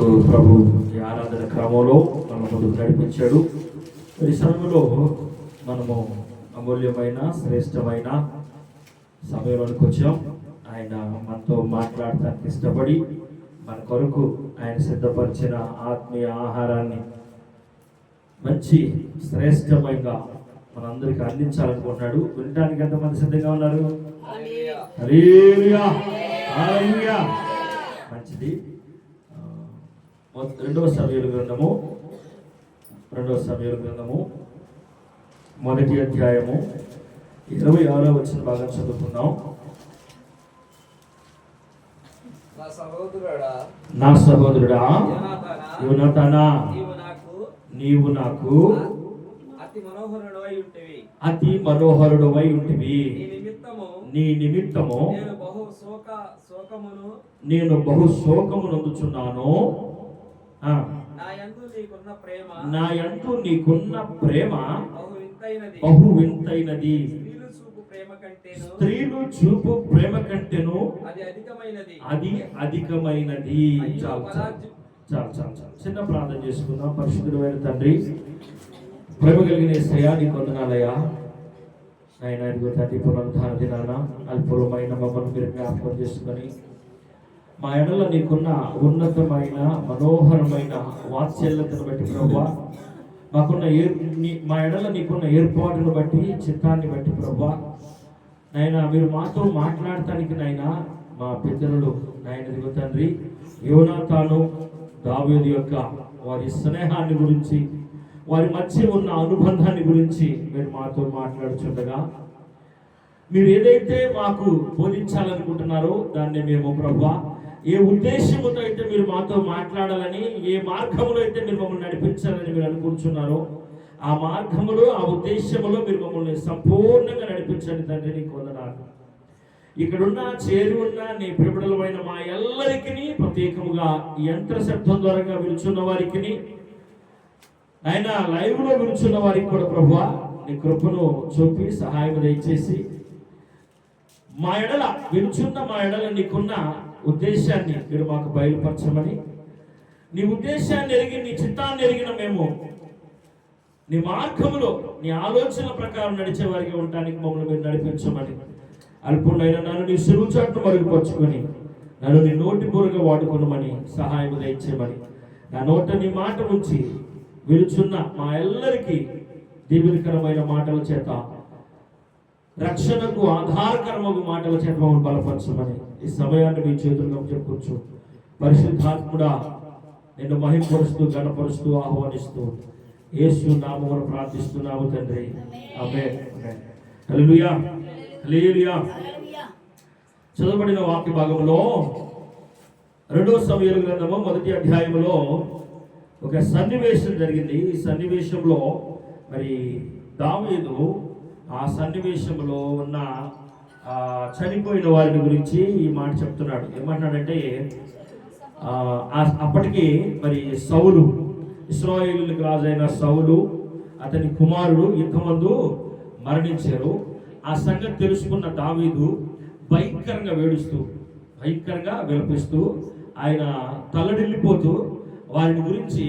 ప్రభు ఈ ఆరాధన క్రమంలో మన ముందుకు నడిపించాడు. ఈ సమయంలో మనము అమూల్యమైన శ్రేష్టమైన సమయంలోనికి వచ్చాం. ఆయన మనతో మాట్లాడటానికి ఇష్టపడి మన కొరకు ఆయన సిద్ధపరిచిన ఆత్మీయ ఆహారాన్ని మంచి శ్రేష్టమైన మనందరికీ అందించాలనుకుంటున్నాడు. వినడానికి ఎంతమంది సిద్ధంగా ఉన్నారు? హల్లెలూయా, హల్లెలూయా. మంచిది. రెండవ సమూయేలు గ్రంథము మొదటి అధ్యాయము 26వ వచన భాగం చదువుకుందాం. నా సహోదరుడా యోనాతానా, నీవు నాకు అతి మనోహరుడవై ఉంటివి. నీ నిమిత్తము నేను బహు శోకము నందుచున్నాను. నా యందు నీకున్న ప్రేమ బహు వింతైనది. స్త్రీలు చూపు ప్రేమ కంటేను అది అధికమైనది. చిన్న ప్రార్థన చేసుకుందాం. పరిశుద్ధుడైన తండ్రి, ప్రేమ కలిగిన యేసయ్యా, నీ వందనాలయ్యా. ఆయన తండ్రి పునరుద్ధాన దినాన అల్పులమైన మమ్మల్ని మీరు జ్ఞాపకం చేసుకొని మా ఎడల నీకున్న ఉన్నతమైన మనోహరమైన వాత్సల్యతను బట్టి ప్రభువా, మా ఎడల నీకున్న ఏర్పాటును బట్టి, చిత్తాన్ని బట్టి ప్రభువా, నాయన మీరు మాతో మాట్లాడటానికి నాయన మా పితరులు నాయన ఇదిగో తండ్రి యోనాతాను దావీదు యొక్క వారి స్నేహాన్ని గురించి, వారి మధ్య ఉన్న అనుబంధాన్ని గురించి మీరు మాతో మాట్లాడుచుండగా, మీరు ఏదైతే మాకు బోధించాలనుకుంటున్నారో దాన్ని మేము ప్రభువా, ఏ ఉద్దేశంతో అయితే మీరు మాతో మాట్లాడాలని, ఏ మార్గంలో అయితే మీరు మమ్మల్ని నడిపించాలని మీరు అనుకుంటున్నారో ఆ మార్గములో, ఆ ఉద్దేశంలో మీరు మమ్మల్ని సంపూర్ణంగా నడిపించండి తండ్రి. నీకు వందనాలు. ఇక్కడున్న చేరి ఉన్న నీ ప్రియబిడ్డలమైన మా ఎల్లరికీ, ప్రత్యేకముగా ఈ యంత్ర శబ్దం ద్వారా విలుచున్న వారికి, ఆయన లైవ్ లో విలుచున్న వారికి కూడా ప్రభువా నీ కృపను చూపి సహాయం దయచేసి మా ఎడల విలుచున్న మా ఎడల నీకున్న ఉద్దేశాన్ని మీరు మాకు బయలుపరచమని, నీ ఉద్దేశాన్ని ఎరిగి, నీ చిత్తాన్ని ఎరిగిన మేము నీ మార్గములో, నీ ఆలోచన ప్రకారం నడిచే వారికి ఉండటానికి మమ్మల్ని మీరు నడిపించమని, అల్పుడైన నన్ను నీ సురుచాటును మరుగుపరుచుకొని నన్ను నీ నోటి పూరగా వాడుకోనమని సహాయం దయచేయమని, నా నోట నీ మాట ఉంచి విలుచున్న మా ఎల్లరికీ దీవెనకరమైన మాటల చేత, రక్షణకు ఆధారకరమైన మాటల చేత మమ్మల్ని బలపరచమని ఈ సమయాన్ని మీ చేతుల్లో చెప్పుకోవచ్చు. పరిశుద్ధాత్ముడా, నిన్ను మహిమపరుస్తూ, ఘనపరుస్తూ, ఆహ్వానిస్తూ యేసు నామమున ప్రార్థిస్తున్నాము తండ్రి. ఆమేన్. హల్లెలూయా, హల్లెలూయా. చదవబడిన వాక్య భాగంలో 2వ సమూయేలు గ్రంథము మొదటి అధ్యాయంలో ఒక సన్నివేశం జరిగింది. ఈ సన్నివేశంలో మరి దావీదు ఆ సన్నివేశంలో ఉన్న చనిపోయిన వారిని గురించి ఈ మాట చెప్తున్నాడు. ఏమంటున్నాడంటే, అప్పటికి మరి సౌలు, ఇశ్రాయేలులకు రాజైన సౌలు, అతని కుమారుడు యుద్ధమందు మరణించారు. ఆ సంగతి తెలుసుకున్న దావీదు భయంకరంగా వేడుస్తూ, భయంకరంగా విలపిస్తూ, ఆయన తల్లడిల్లిపోతూ వారిని గురించి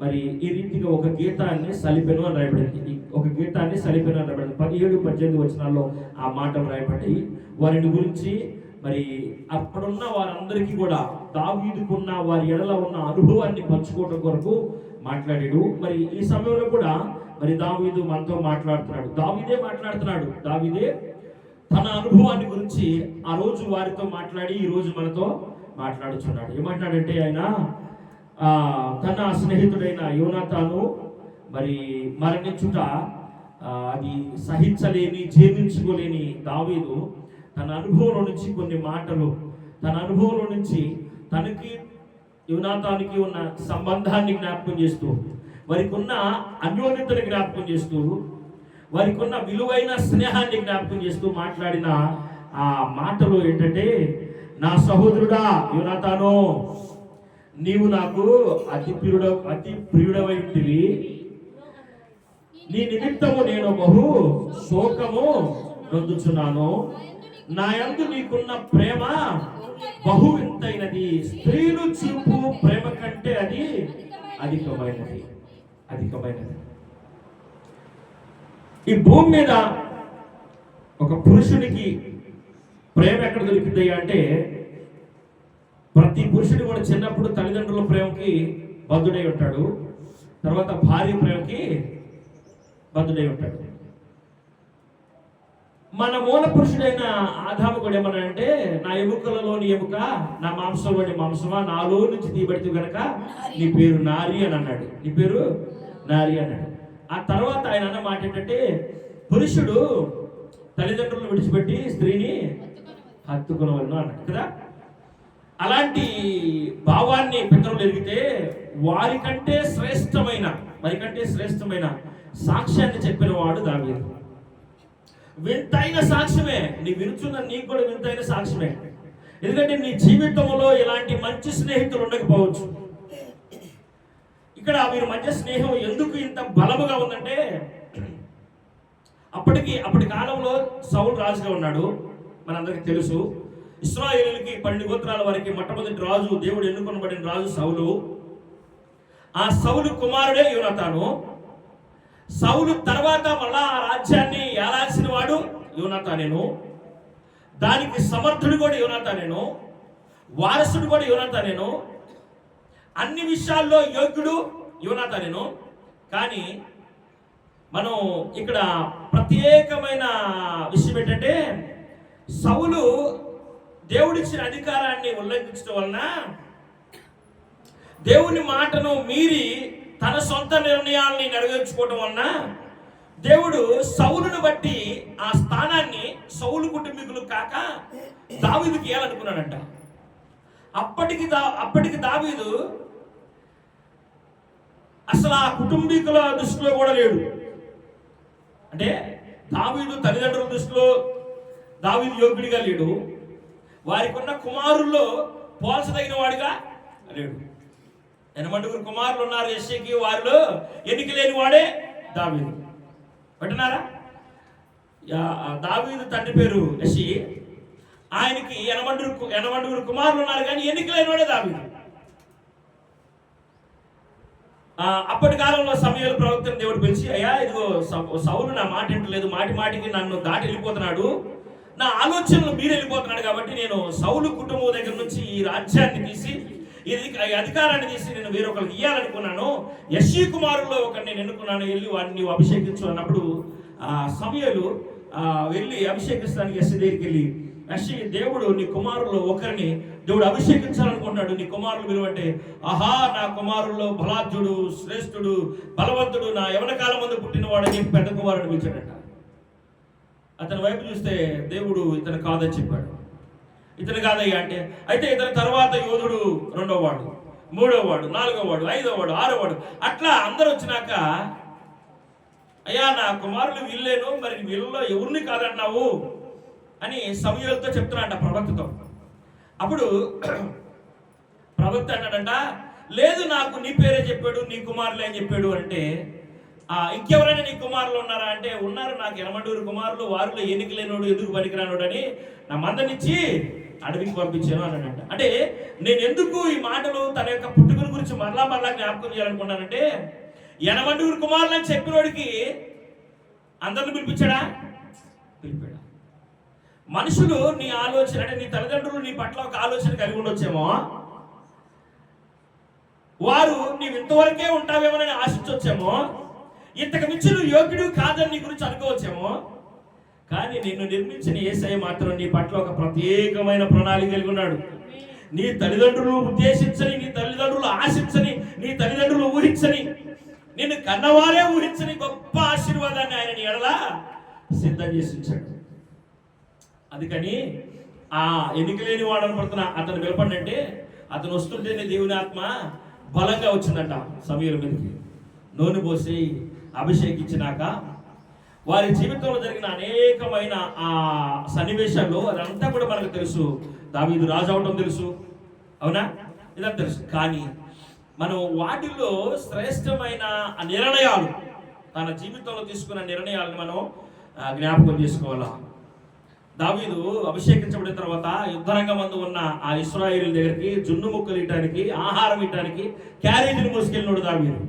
మరి ఈ రీతిగా ఒక గీతాన్ని సలిపెను అని రాయబడింది. ఒక గీతాన్ని సలిపెను అని రాయబడింది. 17-18 వచనాల్లో ఆ మాటలు రాయబడి వారిని గురించి మరి అప్పుడున్న వారందరికీ కూడా దావీదుకున్న వారి ఎడల ఉన్న అనుభవాన్ని పంచుకోవడం కొరకు మాట్లాడాడు. మరి ఈ సమయంలో కూడా మరి దావీదు మనతో మాట్లాడుతున్నాడు. దావీదే తన అనుభవాన్ని గురించి ఆ రోజు వారితో మాట్లాడి ఈ రోజు మనతో మాట్లాడుచున్నాడు. ఏమంటాడంటే, ఆయన తన స్నేహితుడైన యోనాతాను మరి మరణించుట అది సహించలేని, జీర్ణించుకోలేని దావీదు తన అనుభవంలో నుంచి కొన్ని మాటలు, తన అనుభవంలో నుంచి తనకి యోనాతానికి ఉన్న సంబంధాన్ని జ్ఞాపకం చేస్తూ, వారికి ఉన్న అన్యోన్యతని జ్ఞాపకం చేస్తూ, వారికి ఉన్న విలువైన స్నేహాన్ని జ్ఞాపకం చేస్తూ మాట్లాడిన ఆ మాటలు ఏంటంటే, నా సహోదరుడా యోనాతాను, నీవు నాకు అతి ప్రియుడవై ఉంటివి. నీ నిమిత్తము నేను బహు శోకము నొందుచున్నాను. నా యందు నీకున్న ప్రేమ బహు వింతైనది. స్త్రీలు చూపు ప్రేమ కంటే అధికమైనది. అధికమైనది. ఈ భూమి మీద ఒక పురుషునికి ప్రేమ ఎక్కడ దొరుకుతాయి అంటే, ప్రతి పురుషుడు కూడా చిన్నప్పుడు తల్లిదండ్రుల ప్రేమకి బద్ధుడై ఉంటాడు, తర్వాత భార్య ప్రేమకి బద్ధుడై ఉంటాడు. మన మూల పురుషుడైన ఆదాము కూడా ఏమన్నా అంటే, నా ఎముకలలోని ఎముక, నా మాంసంలోని మాంసమా, నాలో నుంచి తీయబడితే గనక నీ పేరు నారి అని అన్నాడు. నీ పేరు నారి అన్నాడు. ఆ తర్వాత ఆయన అన్న మాట ఏంటంటే, పురుషుడు తల్లిదండ్రులను విడిచిపెట్టి స్త్రీని హత్తుకునవలను అన్నాడు కదా. అలాంటి భావాన్ని పితరులు ఎరిగితే వారికంటే శ్రేష్టమైన సాక్ష్యాన్ని చెప్పిన వాడు దావీదు. వింతైన సాక్ష్యమే, నీ వినుచున్న నీకు కూడా వింతైన సాక్ష్యమే. ఎందుకంటే నీ జీవితంలో ఇలాంటి మంచి స్నేహితులు ఉండకపోవచ్చు. ఇక్కడ వీరి మధ్య స్నేహం ఎందుకు ఇంత బలముగా ఉందంటే, అప్పటి కాలంలో సౌలు రాజుగా ఉన్నాడు, మనందరికీ తెలుసు. ఇశ్రాయేలుకి 12 గోత్రాల వారికి మొట్టమొదటి రాజు, దేవుడు ఎన్నుకొనబడిన రాజు సౌలు. ఆ సౌలు కుమారుడే యోనాతాను. సౌలు తర్వాత మళ్ళా ఆ రాజ్యాన్ని ఏలాల్సిన వాడు యోనాతానేను. దానికి సమర్థుడు కూడా యోనాతానేను, వారసుడు కూడా యోనాతానేను, అన్ని విషయాల్లో యోగ్యుడు యోనాతానేను. కానీ మనం ఇక్కడ ప్రత్యేకమైన విషయం ఏంటంటే, సౌలు దేవుడిచ్చిన అధికారాన్ని ఉల్లంఘించడం వలన, దేవుని మాటను మీరి తన సొంత నిర్ణయాలని నెరవేర్చుకోవడం వలన దేవుడు సౌలును బట్టి ఆ స్థానాన్ని సౌలు కుటుంబీకులు కాక దావీదుకి ఇవ్వాలనుకున్నాడంట. అప్పటికి దావీదు అసలు ఆ కుటుంబీకుల దృష్టిలో కూడా లేడు. అంటే దావీదు తల్లిదండ్రుల దృష్టిలో దావీదు యోగ్యుడిగా లేడు, వారికి ఉన్న కుమారుల్లో పోల్చదగిన వాడిగా లేడు. 8 కుమారులు ఉన్నారు యెష్షయికి, వారిలో ఎన్నిక లేని వాడే దావీదు. వింటున్నారా? దావీదు తండ్రి పేరు యెష్షయి, ఆయనకి 8 కుమారులు ఉన్నారు, కానీ ఎన్నిక లేని వాడే దావీదు. అప్పటి కాలంలో సమూయేలు ప్రవక్తను దేవుడు పిలిచి, అయ్యా ఇదిగో సౌలు నా మాట వింటలేదు, మాటికి నన్ను దాటి వెళ్ళిపోతున్నాడు, నా ఆలోచనలు మీరు వెళ్ళిపోతున్నాడు, కాబట్టి నేను సౌలు కుటుంబం దగ్గర నుంచి ఈ రాజ్యాన్ని తీసి, ఈ అధికారాన్ని తీసి నేను వేరొకరికి ఇవ్వాలనుకున్నాను, యెష్షయి కుమారుల్లో ఒకరిని నేను ఎన్నుకున్నాను, వెళ్ళి వాడిని నీవు అభిషేకించు అన్నప్పుడు సమూయేలు వెళ్ళి అభిషేకించడానికి యెష్షయి దగ్గరికి వెళ్ళి, యెష్షయి, దేవుడు నీ కుమారుల్లో ఒకరిని దేవుడు అభిషేకించాలనుకుంటున్నాడు, నీ కుమారులు విలువంటే, ఆహా నా కుమారుల్లో బలాఢ్యుడు, శ్రేష్ఠుడు, బలవంతుడు, నా యవన కాలం ముందు పుట్టినవాడని చెప్పి పెద్ద కుమారుడు పిలిచాడట. అతని వైపు చూస్తే దేవుడు ఇతను కాదని చెప్పాడు. ఇతను కాదయ్యా అంటే, అయితే ఇతని తర్వాత యోధుడు 2వ వాడు, 3వ వాడు, 4వ వాడు, 5వ వాడు, 6వ వాడు, అట్లా అందరూ వచ్చినాక, అయ్యా నా కుమారులు వీళ్ళేను, మరి వీళ్ళలో ఎవరిని కాదన్నావు అని సమూయేలుతో చెప్తున్నాడంట, ప్రవక్తతో. అప్పుడు ప్రవక్త అన్నాడంట, లేదు నాకు నీ పేరే చెప్పాడు, నీ కుమారులే అని చెప్పాడు. అంటే ఇంకెవరైనా నీ కుమారులు ఉన్నారా అంటే, ఉన్నారు, నాకు 8 కుమారులు, వారిలో ఎన్నిక లేనోడు, ఎందుకు పనికిరానోడు అని నా మందనిచ్చి అడవికి పంపించాను అన్నాడంట. అంటే నేను ఎందుకు ఈ మాటలు తన యొక్క పుట్టుకల గురించి మరలా జ్ఞాపకం చేయాలనుకున్నానంటే, 8 కుమారులు అని చెప్పినోడికి అందరిని పిలిపించాడా? పిలిపాడా? మనుషులు నీ ఆలోచన, అంటే నీ తల్లిదండ్రులు నీ పట్ల ఒక ఆలోచన కలిగి ఉండొచ్చేమో, వారు నీవు ఇంతవరకే ఉంటావేమోనని ఆశించవచ్చేమో, ఇంతకు మించి నువ్వు యోగ్యుడు కాదని నీ గురించి అనుకోవచ్చేమో, కానీ నిన్ను నిర్మించిన యేసయ్య మాత్రం నీ పట్ల ఒక ప్రత్యేకమైన ప్రణాళిక కలిగి ఉన్నాడు. నీ తల్లిదండ్రులు ఉద్దేశించని, నీ తల్లిదండ్రులు ఆశించని, నీ తల్లిదండ్రులు ఊహించని, నిన్ను కన్నవారే ఊహించని గొప్ప ఆశీర్వాదాన్ని ఆయన నీ ఎడల సిద్ధం చేసి ఉంచాడు. అందుకని ఆ ఎన్నిక లేని వాడని పడుతున్న అతను పిలపండి, అతను వస్తుంటేనే దేవుని ఆత్మ బలంగా వచ్చిందంట సమూయేలు మీదకి. నూనె పోసి అభిషేకించినాక వారి జీవితంలో జరిగిన అనేకమైన ఆ సన్నివేశాల్లో అదంతా కూడా మనకు తెలుసు. దావీదు రాజు అవటం తెలుసు, అవునా, ఇదంతా తెలుసు. కానీ మనం వాటిల్లో శ్రేష్టమైన నిర్ణయాలు, తన జీవితంలో తీసుకున్న నిర్ణయాలను మనం జ్ఞాపకం చేసుకోవాలా. దావీదు అభిషేకించబడిన తర్వాత యుద్ధరంగమందు ఉన్న ఆ ఇశ్రాయేలు దగ్గరికి జున్ను ముక్కలు ఇవ్వడానికి, ఆహారం ఇవ్వడానికి క్యారేజీని మోసుకెళ్ళినాడు దావీదు.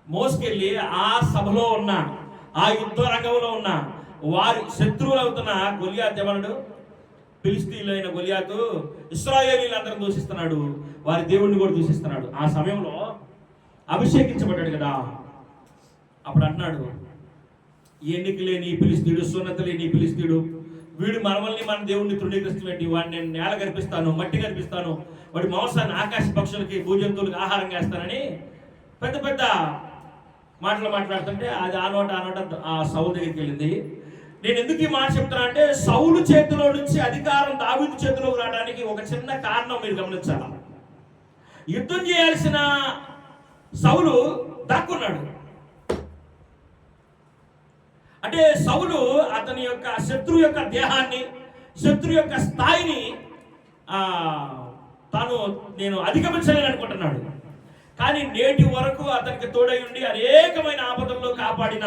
మోసుకెళ్ళి ఆ సభలో ఉన్న, ఆ యుద్ధ రంగంలో ఉన్న వారి శత్రువులు అవుతున్న గొలియాతు ఏమన్నాడు? ఫిలిష్తీయులైన గొలియాతు ఇశ్రాయేలీలందరూ దూషిస్తున్నాడు, వారి దేవుణ్ణి కూడా దూషిస్తున్నాడు. ఆ సమయంలో అభిషేకించబడ్డాడు కదా, అప్పుడు అంటున్నాడు, ఎన్నిక లేని ఫిలిష్తీయుడు, సున్నత లేని ఫిలిష్తీయుడు, వీడు మనల్ని మన దేవుణ్ణి తృణీకరిస్తున్నట్టు, వాడిని నేను నేల కనిపిస్తాను, మట్టి కనిపిస్తాను, వాడి మాంసాన్ని ఆకాశ పక్షులకి, భూజంతువులకి ఆహారం వేస్తానని పెద్ద పెద్ద మాటలు మాట్లాడుతుంటే అది ఆ నోట ఆ సౌలు దగ్గరికి వెళ్ళింది. నేను ఎందుకు ఈ మాట చెప్తున్నా అంటే, సౌలు చేతిలో నుంచి అధికారం దావీదు చేతిలోకి రావడానికి ఒక చిన్న కారణం మీరు గమనించాలి. యుద్ధం చేయాల్సిన సౌలు దాక్కున్నాడు. అంటే సౌలు అతని యొక్క శత్రువు యొక్క దేహాన్ని, శత్రువు యొక్క స్థాయిని నేను అధిగమించాలని అనుకుంటున్నాడు. కానీ నేటి వరకు అతనికి తోడై ఉండి అనేకమైన ఆపదల్లో కాపాడిన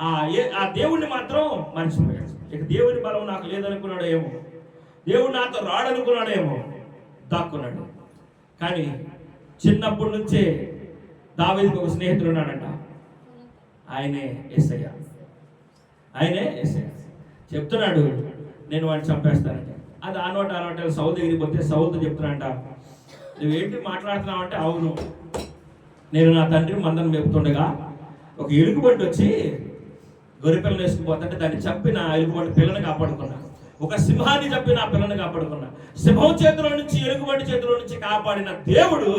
ఆ దేవుణ్ణి మాత్రం మర్చిపోయాడు. ఇక దేవుని బలం నాకు లేదనుకున్నాడో ఏమో, దేవుడు నాతో రాడనుకున్నాడో ఏమో, దాక్కున్నాడు. కానీ చిన్నప్పటి నుంచే దావీదుకు ఒక స్నేహితుడు ఉన్నాడంట, ఆయనే యేసయ్య. చెప్తున్నాడు, నేను వాడిని చంపేస్తానంటే. అది ఆ నోట సౌలు దగ్గరికి పోతే సౌలుతో చెప్తున్నాడంట, నువ్వేంటి మాట్లాడుతున్నావు అంటే, అవును, నేను నా తండ్రి మందను మేపుతుండగా ఒక ఎలుగుబంటి వచ్చి గొర్రెపిల్లని వేసుకుపోతుంటే దాన్ని చంపి నా ఎలుగుబంటి పిల్లని కాపాడుకున్నా, ఒక సింహాన్ని చంపి నా పిల్లని కాపాడుకున్నా. సింహం చేతిలో నుంచి, ఎలుగుబంటి చేతిలో నుంచి కాపాడిన దేవుడు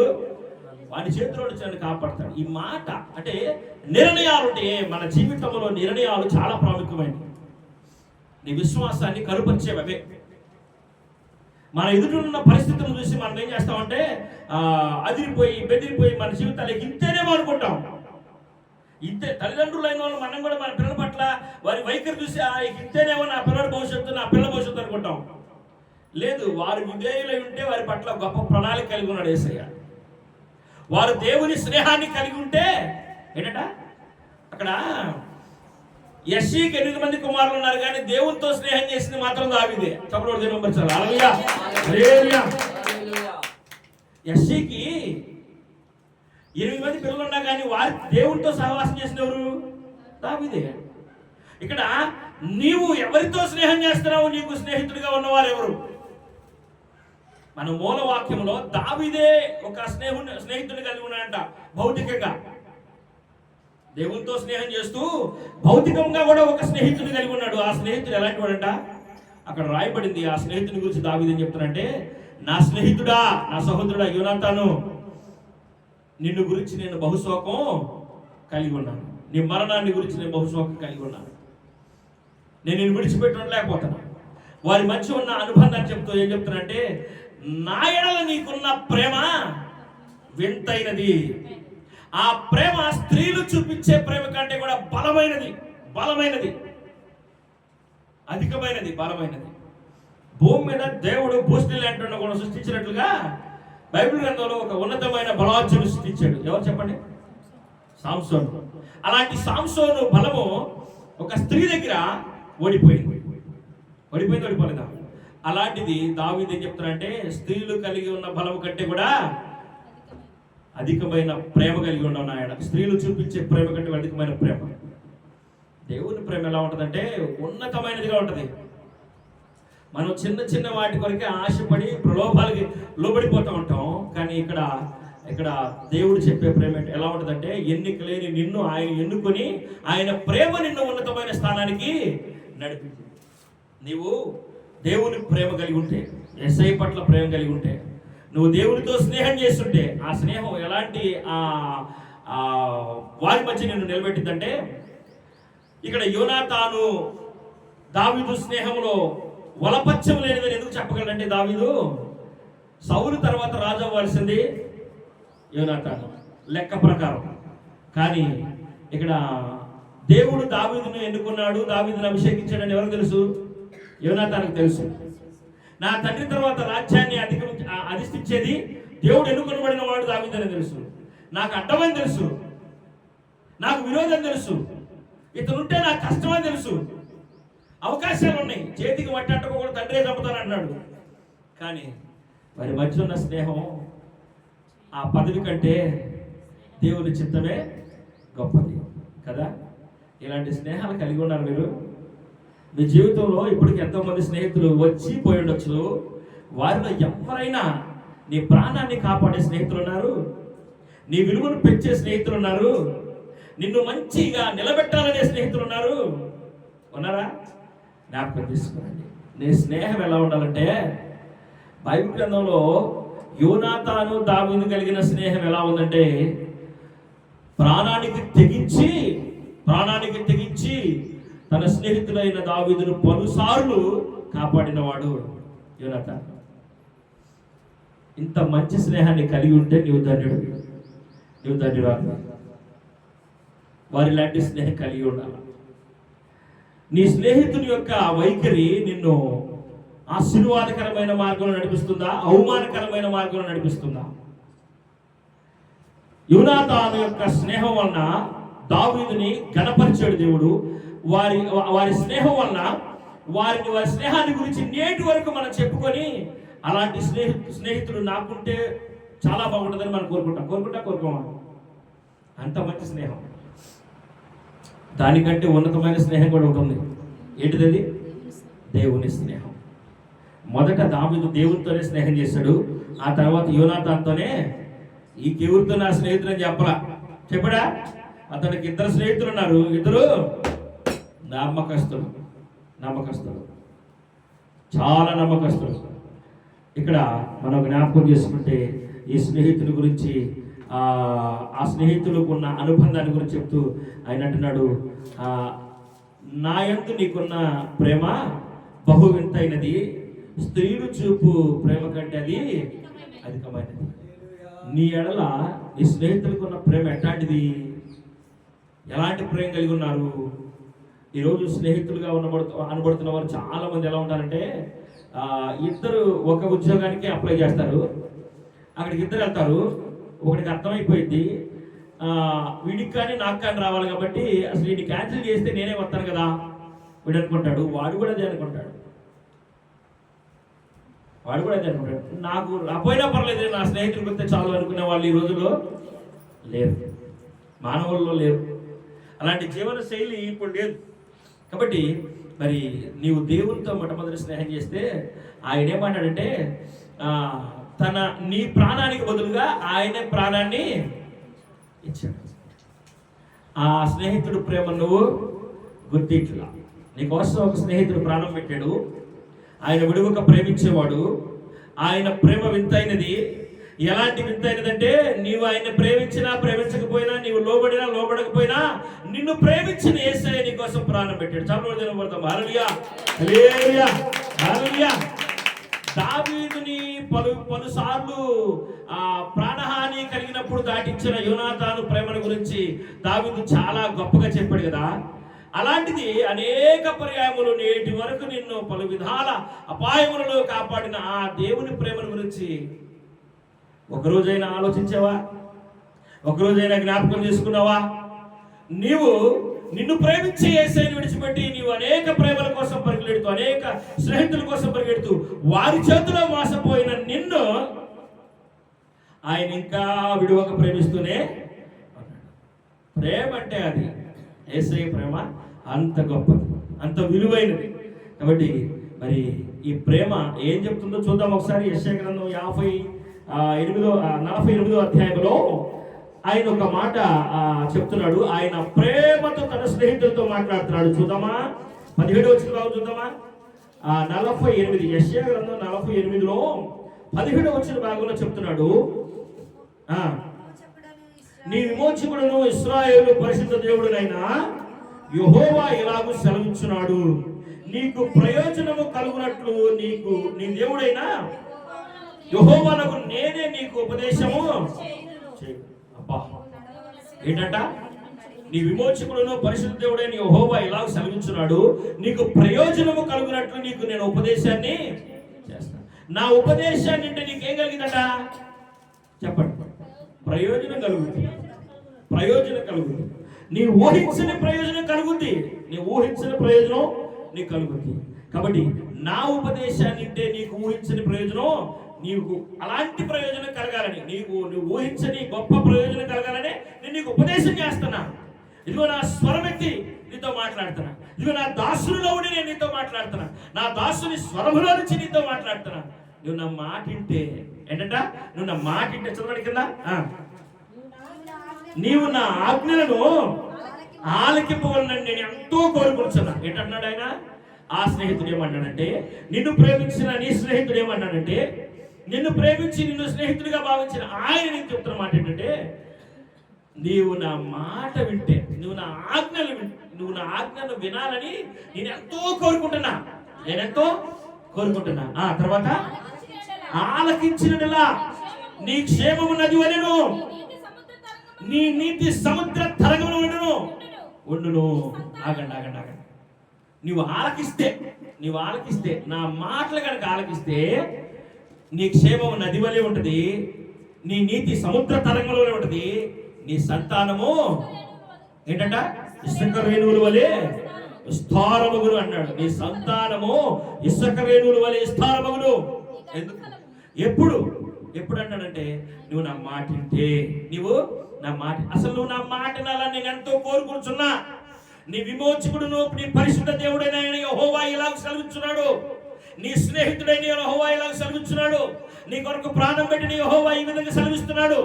వాడి చేతిలో నుంచి నన్ను కాపాడతాడు. ఈ మాట అంటే నిర్ణయాలు ఉంటే మన జీవితంలో నిర్ణయాలు చాలా ప్రాముఖ్యమైనవి. నీ విశ్వాసాన్ని కరుపరిచేవే. మన ఎదుటిన్న పరిస్థితులను చూసి మనం ఏం చేస్తామంటే అదిరిపోయి బెదిరిపోయి మన జీవితాలకి ఇంతేనేమో అనుకుంటాం. ఇంతే తల్లిదండ్రులు అయిన వాళ్ళు మనం కూడా మన పిల్లల పట్ల వారి వైఖరి చూసి ఇంతేనేమో నా పిల్లల భవిష్యత్తు, నా పిల్లల భవిష్యత్తు అనుకుంటాం. లేదు, వారు విధేయులై ఉంటే వారి పట్ల గొప్ప ప్రణాళిక కలిగి ఉన్నాడు యేసయ్య. వారు దేవుని స్నేహాన్ని కలిగి ఉంటే ఏంటట, అక్కడ యెష్షీకి 8 మంది కుమారులు ఉన్నారు, కానీ దేవునితో స్నేహం చేసింది మాత్రం దావీదే. చప్పట్లు దినంబర్చాలి. హల్లెలూయా, హల్లెలూయా. యెష్షీకి 8 మంది పిల్లలు ఉన్నా కానీ వారి దేవునితో సహవాసం చేసిన ఎవరు? దావీదే. ఇక్కడ నీవు ఎవరితో స్నేహం చేస్తున్నావు, నీకు స్నేహితుడిగా ఉన్నవారు ఎవరు? మన మూల వాక్యంలో దావీదే ఒక స్నేహితుడిని కలిగి ఉన్నాడంట. భౌతికంగా దేవునితో స్నేహం చేస్తూ భౌతికంగా కూడా ఒక స్నేహితుడిని కలిగి ఉన్నాడు. ఆ స్నేహితుడు ఎలాంటి వాడంట? అక్కడ రాయబడింది. ఆ స్నేహితుని గురించి దావీదు ఏం చెప్తానంటే, నా స్నేహితుడా, నా సహోదరుడా యోనాతాను, నిన్ను గురించి నేను బహుశోకం కలిగి ఉన్నాను. నీ మరణాన్ని గురించి నేను బహుశోకం కలిగి ఉన్నాను. నేను నిన్ను విడిచిపెట్టి ఉండలేకపోతాను. వారి మధ్య ఉన్న అనుబంధాన్ని చెప్తూ ఏం చెప్తానంటే, నా ఎడల నీకున్న ప్రేమ వింతైనది. ఆ ప్రేమ స్త్రీలు చూపించే ప్రేమ కంటే కూడా బలమైనది, అధికమైనది, బలమైనది. భూమి మీద దేవుడు భూస్త్రీ లాంటి కూడా సృష్టించినట్లుగా బైబిల్ గ్రంథంలో ఒక ఉన్నతమైన బలార్జును సృష్టించాడు. ఎవరు చెప్పండి? సాంసోను. అలాంటి సాంసోను బలము ఒక స్త్రీ దగ్గర ఓడిపోలేదా? అలాంటిది దావీదు ఏం చెప్తారంటే, స్త్రీలు కలిగి ఉన్న బలము కంటే కూడా అధికమైన ప్రేమ కలిగి ఉన్నాం ఆయన. స్త్రీలు చూపించే ప్రేమ కంటే అధికమైన ప్రేమ. దేవుని ప్రేమ ఎలా ఉంటుందంటే ఉన్నతమైనదిగా ఉంటుంది. మనం చిన్న చిన్న వాటి కొరకే ఆశపడి ప్రలోభాలకి లోబడిపోతూ ఉంటాం. కానీ ఇక్కడ దేవుడు చెప్పే ప్రేమ ఎలా ఉంటుందంటే, ఎన్నిక లేని నిన్ను ఆయన ఎన్నుకొని ఆయన ప్రేమ నిన్ను ఉన్నతమైన స్థానానికి నడిపించింది. నీవు దేవుని ప్రేమ కలిగి ఉంటే, యేసయ్య పట్ల ప్రేమ కలిగి ఉంటే, నువ్వు దేవునితో స్నేహం చేస్తుంటే, ఆ స్నేహం ఎలాంటి వారి మధ్య నిన్ను నిలబెట్టిందంటే, ఇక్కడ యోనాతాను దావీదు స్నేహంలో వలపచ్చం లేనిదని ఎందుకు చెప్పగలంటే, దావీదు సౌలు తర్వాత రాజు అవ్వాల్సింది యోనాతాను లెక్క ప్రకారం. కానీ ఇక్కడ దేవుడు దావీదును ఎన్నుకున్నాడు, దావీదును అభిషేకించాడని ఎవరికి తెలుసు? యోనాతానుకు తెలుసు. నా తండ్రి తర్వాత రాజ్యాన్ని అధిష్ఠించేది దేవుడు ఎన్నుకొనబడిన వాడు దావీదని తెలుసు. నాకు అడ్డమని తెలుసు, నాకు విరోధం తెలుసు, ఇతనుంటే నాకు కష్టమని తెలుసు. అవకాశాలు ఉన్నాయి, చేతికి మట్టి అంటుకోకుండా తండ్రే చంపుతాను అన్నాడు. కానీ వారి మధ్య ఉన్న స్నేహం ఆ పదవి కంటే దేవుని చిత్తమే గొప్పది కదా. ఇలాంటి స్నేహాలు కలిగి ఉన్నారు మీరు మీ జీవితంలో. ఇప్పటికి ఎంతోమంది స్నేహితులు వచ్చి పోయి ఉండొచ్చు. వారిలో ఎవరైనా నీ ప్రాణాన్ని కాపాడే స్నేహితులు ఉన్నారు, నీ విలువను పెంచే స్నేహితులు ఉన్నారు, నిన్ను మంచిగా నిలబెట్టాలనే స్నేహితులు ఉన్నారు. ఉన్నారా? జ్ఞాపకం తీసుకురండి. నీ స్నేహం ఎలా ఉండాలంటే, బైబిల్ గ్రంథంలో యోనాతాను దావీదు కలిగిన స్నేహం ఎలా ఉందంటే, ప్రాణానికి తెగించి తన స్నేహితుడైన దావీదును పలుసార్లు కాపాడినవాడు యోనాతాను. ఇంత మంచి స్నేహాన్ని కలిగి ఉంటే నీవు ధన్యురాలు. వారి లాంటి స్నేహం కలిగి ఉండాలి. నీ స్నేహితుని యొక్క వైఖరి నిన్ను ఆశీర్వాదకరమైన మార్గంలో నడిపిస్తుందా, అవమానకరమైన మార్గంలో నడిపిస్తుందా? యోనాతాను యొక్క స్నేహం వలన దావీదుని ఘనపరిచాడు దేవుడు. వారి స్నేహం వలన వారి స్నేహాన్ని గురించి నేటి వరకు మనం చెప్పుకొని, అలాంటి స్నేహితుడు నాకుంటే చాలా బాగుంటుందని మనం కోరుకోమా? అంత మంచి స్నేహం. దానికంటే ఉన్నతమైన స్నేహం కూడా ఉంటుంది. ఏంటిది? దేవుని స్నేహం. మొదట దావీదు దేవునితోనే స్నేహం చేశాడు. ఆ తర్వాత యోనాతానుతోనే. ఇంకెవరితో నా స్నేహితుడు అని చెప్పడా? అతనికి ఇద్దరు స్నేహితులు ఉన్నారు. ఇద్దరు నమ్మకస్తులు, చాలా నమ్మకస్తులు. ఇక్కడ మనం జ్ఞాపకం చేసుకుంటే ఈ స్నేహితుల గురించి, ఆ స్నేహితులకు ఉన్న అనుబంధాన్ని గురించి చెప్తూ ఆయన అంటున్నాడు, నా యందు నీకున్న ప్రేమ బహు వింతైనది, స్త్రీలు చూపు ప్రేమ కంటే అది అధికమైనది. నీ ఎడల నీ స్నేహితులకు ఉన్న ప్రేమ ఎట్లాంటిది? ఎలాంటి ప్రేమ కలిగి ఉన్నారు? ఈరోజు స్నేహితులుగా అనబడుతున్న వారు చాలా మంది ఎలా ఉంటారంటే, ఇద్దరు ఒక ఉద్యోగానికి అప్లై చేస్తారు, అక్కడికి ఇద్దరు వెళ్తారు. ఒకటికి అర్థమైపోయింది, వీడికి కానీ నాకు కానీ రావాలి కాబట్టి అసలు వీడిని క్యాన్సిల్ చేస్తే నేనే వస్తాను కదా వీడు అనుకుంటాడు. వాడు కూడా అదే అనుకుంటాడు. నాకు రాపోయినా పర్లేదు, నా స్నేహితుడికి వస్తే చాలు అనుకునే వాళ్ళు ఈ రోజుల్లో లేరు, మానవుల్లో లేరు. అలాంటి జీవన శైలి ఇప్పుడు లేదు. కాబట్టి మరి నీవు దేవునితో మొట్టమొదటి స్నేహం చేస్తే ఆయన ఏమంటాడంటే, నీ ప్రాణానికి బదులుగా ఆయనే ప్రాణాన్ని ఇచ్చాడు. ఆ స్నేహితుడు ప్రేమ నువ్వు గుర్తించలా. నీకోసం ఒక స్నేహితుడు ప్రాణం పెట్టాడు. ఆయన విడువక ప్రేమించేవాడు. ఆయన ప్రేమ వింతైనది. ఎలాంటి వింతైనదంటే, నీవు ఆయన ప్రేమించినా ప్రేమించకపోయినా, నీవు లోబడకపోయినా, నిన్ను ప్రేమించిన యేసయ్య నీ కోసం ప్రాణం పెట్టాడు. చాలా దినపడతాం. హల్లెలూయా. దావీదుని పలుసార్లు ప్రాణహాని కలిగినప్పుడు దాటించిన యోనాతాను ప్రేమను గురించి దావీదు చాలా గొప్పగా చెప్పాడు కదా. అలాంటిది అనేక పర్యాయములు నేటి వరకు నిన్ను పలు విధాల అపాయములలో కాపాడిన ఆ దేవుని ప్రేమను గురించి ఒకరోజైనా ఆలోచించావా? ఒకరోజైనా జ్ఞాపకం చేసుకున్నావా? నిన్ను ప్రేమించే యేసయ్యను విడిచిపెట్టి నీవు అనేక ప్రేమల కోసం పరిగెడుతూ, అనేక స్నేహితుల కోసం పరిగెడుతూ, వారి చేతిలో మోసపోయిన నిన్ను ఆయన ఇంకా విడువక ప్రేమిస్తూనే ఉన్నాడు. ప్రేమ అంటే అది యేసయ్య ప్రేమ అంత గొప్పది, అంత విలువైనది. కాబట్టి మరి ఈ ప్రేమ ఏం చెప్తుందో చూద్దాం ఒకసారి. యెషయా గ్రంథం 48వ అధ్యాయంలో ఆయన ఒక మాట చెప్తున్నాడు. ఆయన ప్రేమతో తన స్నేహితులతో మాట్లాడుతున్నాడు. చూద్దామా? 17వ వచనం చూద్దామా? 48 యెషయా గ్రంథం 48లో 17వ వచన భాగంలో చెప్తున్నాడు, నీ విమోచకుడును ఇశ్రాయేలు పరిశుద్ధ దేవుడునైనా యెహోవా ఇలాగూ సెలవిచ్చున్నాడు, నీకు ప్రయోజనము కలుగునట్లు నీ దేవుడైనా యెహోవానకు నేనే నీకు ఉపదేశము చేయను. అబ్బా, ఏంటంట? నీ విమోచకుడును పరిశుద్ధ దేవుడైన యెహోవా ఇలాగూ సెలవిచ్చున్నాడు, నీకు ప్రయోజనము కలుగునట్లు నీకు నేను ఉపదేశాన్ని చేస్తాను. నా ఉపదేశాన్ని అంటే నీకేం కలిగిందట? చెప్పండి. ప్రయోజనం కలుగుతుంది. నీ ఊహించిన ప్రయోజనం కలుగుద్ది. నీ ఊహించిన ప్రయోజనం నీకు కలుగుతుంది. కాబట్టి నా ఉపదేశాన్ని వింటే నీకు ఊహించని ప్రయోజనం, నీకు అలాంటి ప్రయోజనం కలగాలని, నువ్వు ఊహించని గొప్ప ప్రయోజనం కలగాలని నేను నీకు ఉపదేశం చేస్తున్నా. ఇదిగో నా స్వరమెత్తి నీతో మాట్లాడుతున్నా. ఇదిగో నా దాసునిలో ఉండి నేను నీతో మాట్లాడుతున్నా. నా దాసుని స్వరములో నుంచి నీతో మాట్లాడుతున్నా. నువ్వు నా మాట వింటే ఏంటంట, నువ్వు నా మాట వింటే చదవడం కింద, నీవు నా ఆజ్ఞలను ఆలకింపవలనని నేను ఎంతో కోరుకుంటున్నా. ఏంటన్నాడు ఆయన? ఆ స్నేహితుడు ఏమన్నాడంటే, నిన్ను ప్రేమించిన నీ స్నేహితుడు ఏమన్నాడంటే, నిన్ను ప్రేమించి నిన్ను స్నేహితుడిగా భావించిన ఆయన నీకు చెప్తున్న మాట ఏంటంటే, నీవు నా మాట వింటే, నువ్వు నా ఆజ్ఞను వినాలని నేను ఎంతో కోరుకుంటున్నా. నేనెంతో కోరుకుంటున్నా. తర్వాత ఆలకించినలా నీ క్షేమము నది వలెను, నీ నీతి సముద్ర తరంగములు ఉండును. ఆగండి. నువ్వు ఆలకిస్తే నా మాటలు కనుక ఆలకిస్తే నీ క్షేమము నది వలె ఉంటుంది, నీ నీతి సముద్ర తరంగంలో ఉంటుంది, నీ సంతానము ఏంటంట ఇసుక రేణువుల వలె విస్తారమగును అన్నాడు. నీ సంతానము ఇసుక రేణువుల వలె విస్తారమగును. ఎప్పుడు అంటాడంటే, నువ్వు నా మాట వింటే, నువ్వు నా మాట వినాలని నేను ఎంతో కోరుకుంటున్నా. నీ విమోచకుడును నీ పరిశుద్ధ దేవుడైన యెహోవా ఇలాగ సెలవిస్తున్నాడు. నీ స్నేహితుడైన యెహోవా ఇలాగ సెలవిస్తున్నాడు. నీ కొరకు ప్రాణం పెట్టిన యెహోవా ఈ విధంగా సెలవిస్తున్నాడు.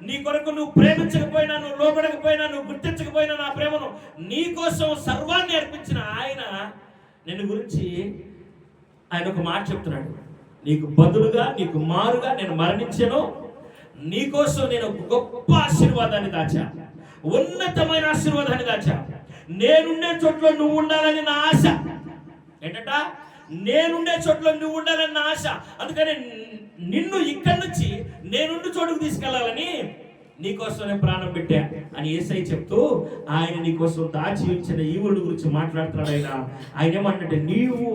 నీ కొరకు నువ్వు ప్రేమించకపోయినా, నువ్వు లోబడకపోయినా, నువ్వు గుర్తించకపోయినా నా ప్రేమను నీ కోసం సర్వాన్ని అర్పించిన ఆయన నిన్ను గురించి ఆయన ఒక మాట చెప్తున్నాడు. నీకు బదులుగా, నీకు మారుగా నేను మరణించాను. నీకోసం నేను గొప్ప ఆశీర్వాదాన్ని దాచా, ఉన్నతమైన ఆశీర్వాదాన్ని దాచా. నేనుండే చోట్ల నువ్వు ఉండాలని నా ఆశ. ఏంటంట? నేనుండే చోట్ల నువ్వు ఉండాలని నా ఆశ. అందుకని నిన్ను ఇక్కడి నుంచి నేనుండి చోటుకు తీసుకెళ్లాలని నీకోసం నేను ప్రాణం పెట్టా అని యేసయ్య చెప్తూ, ఆయన నీకోసం దాచి ఉంచిన ఈవుల గురించి మాట్లాడుతున్నాడు. ఆయన ఏమంటే, నీవు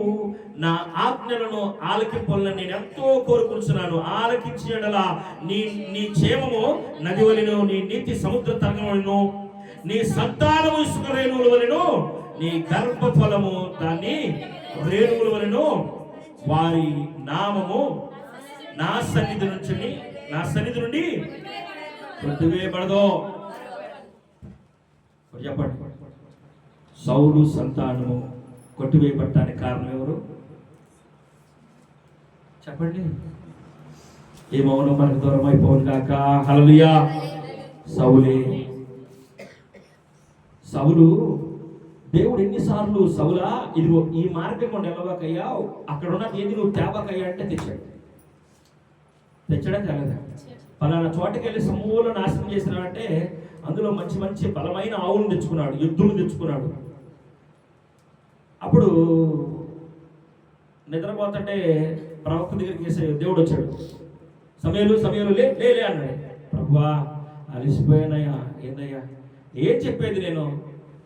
నా ఆజ్ఞలను ఆలకింపాలని నేను ఎంతో కోరుకుంటున్నాను. ఆలకించినలా నీ క్షేమము నది వలెను, నీ నీతి సముద్ర తరంగములను, నీ సంతానము ఇసుక రేణువుల వలెను, నీ గర్భఫలము దాన్ని రేణువుల వలెను. వారి నామము నా సన్నిధి నుండి కొట్టివేయబడదు. చెప్పండి, సౌలు సంతానము కొట్టివేయబడటానికి కారణం ఎవరు? చెప్పండి. ఏ మౌనం మనకు దూరం అయిపోను కాక. హల్లెలూయా. సౌలు దేవుడు ఎన్నిసార్లు సౌలా ఇదిగో ఈ మార్గం కొండ వెళ్ళవాకయ్యా, అక్కడ ఉన్న ఏది నువ్వు తేవాకయ్యా అంటే తెచ్చడం కలదా? పలానా చోటకి వెళ్ళి సమూల నాశనం చేసినాడంటే అందులో మంచి మంచి బలమైన ఆవులను తెచ్చుకున్నాడు, ఎద్దులు తెచ్చుకున్నాడు. అప్పుడు నిద్రపోతుంటే ప్రవక్త దగ్గరికి వేసే దేవుడు వచ్చాడు. సమయంలో లే అన్నాడు. ప్రభువా అలిసిపోయానయ్యా. ఏందయ్యా? ఏం చెప్పేది?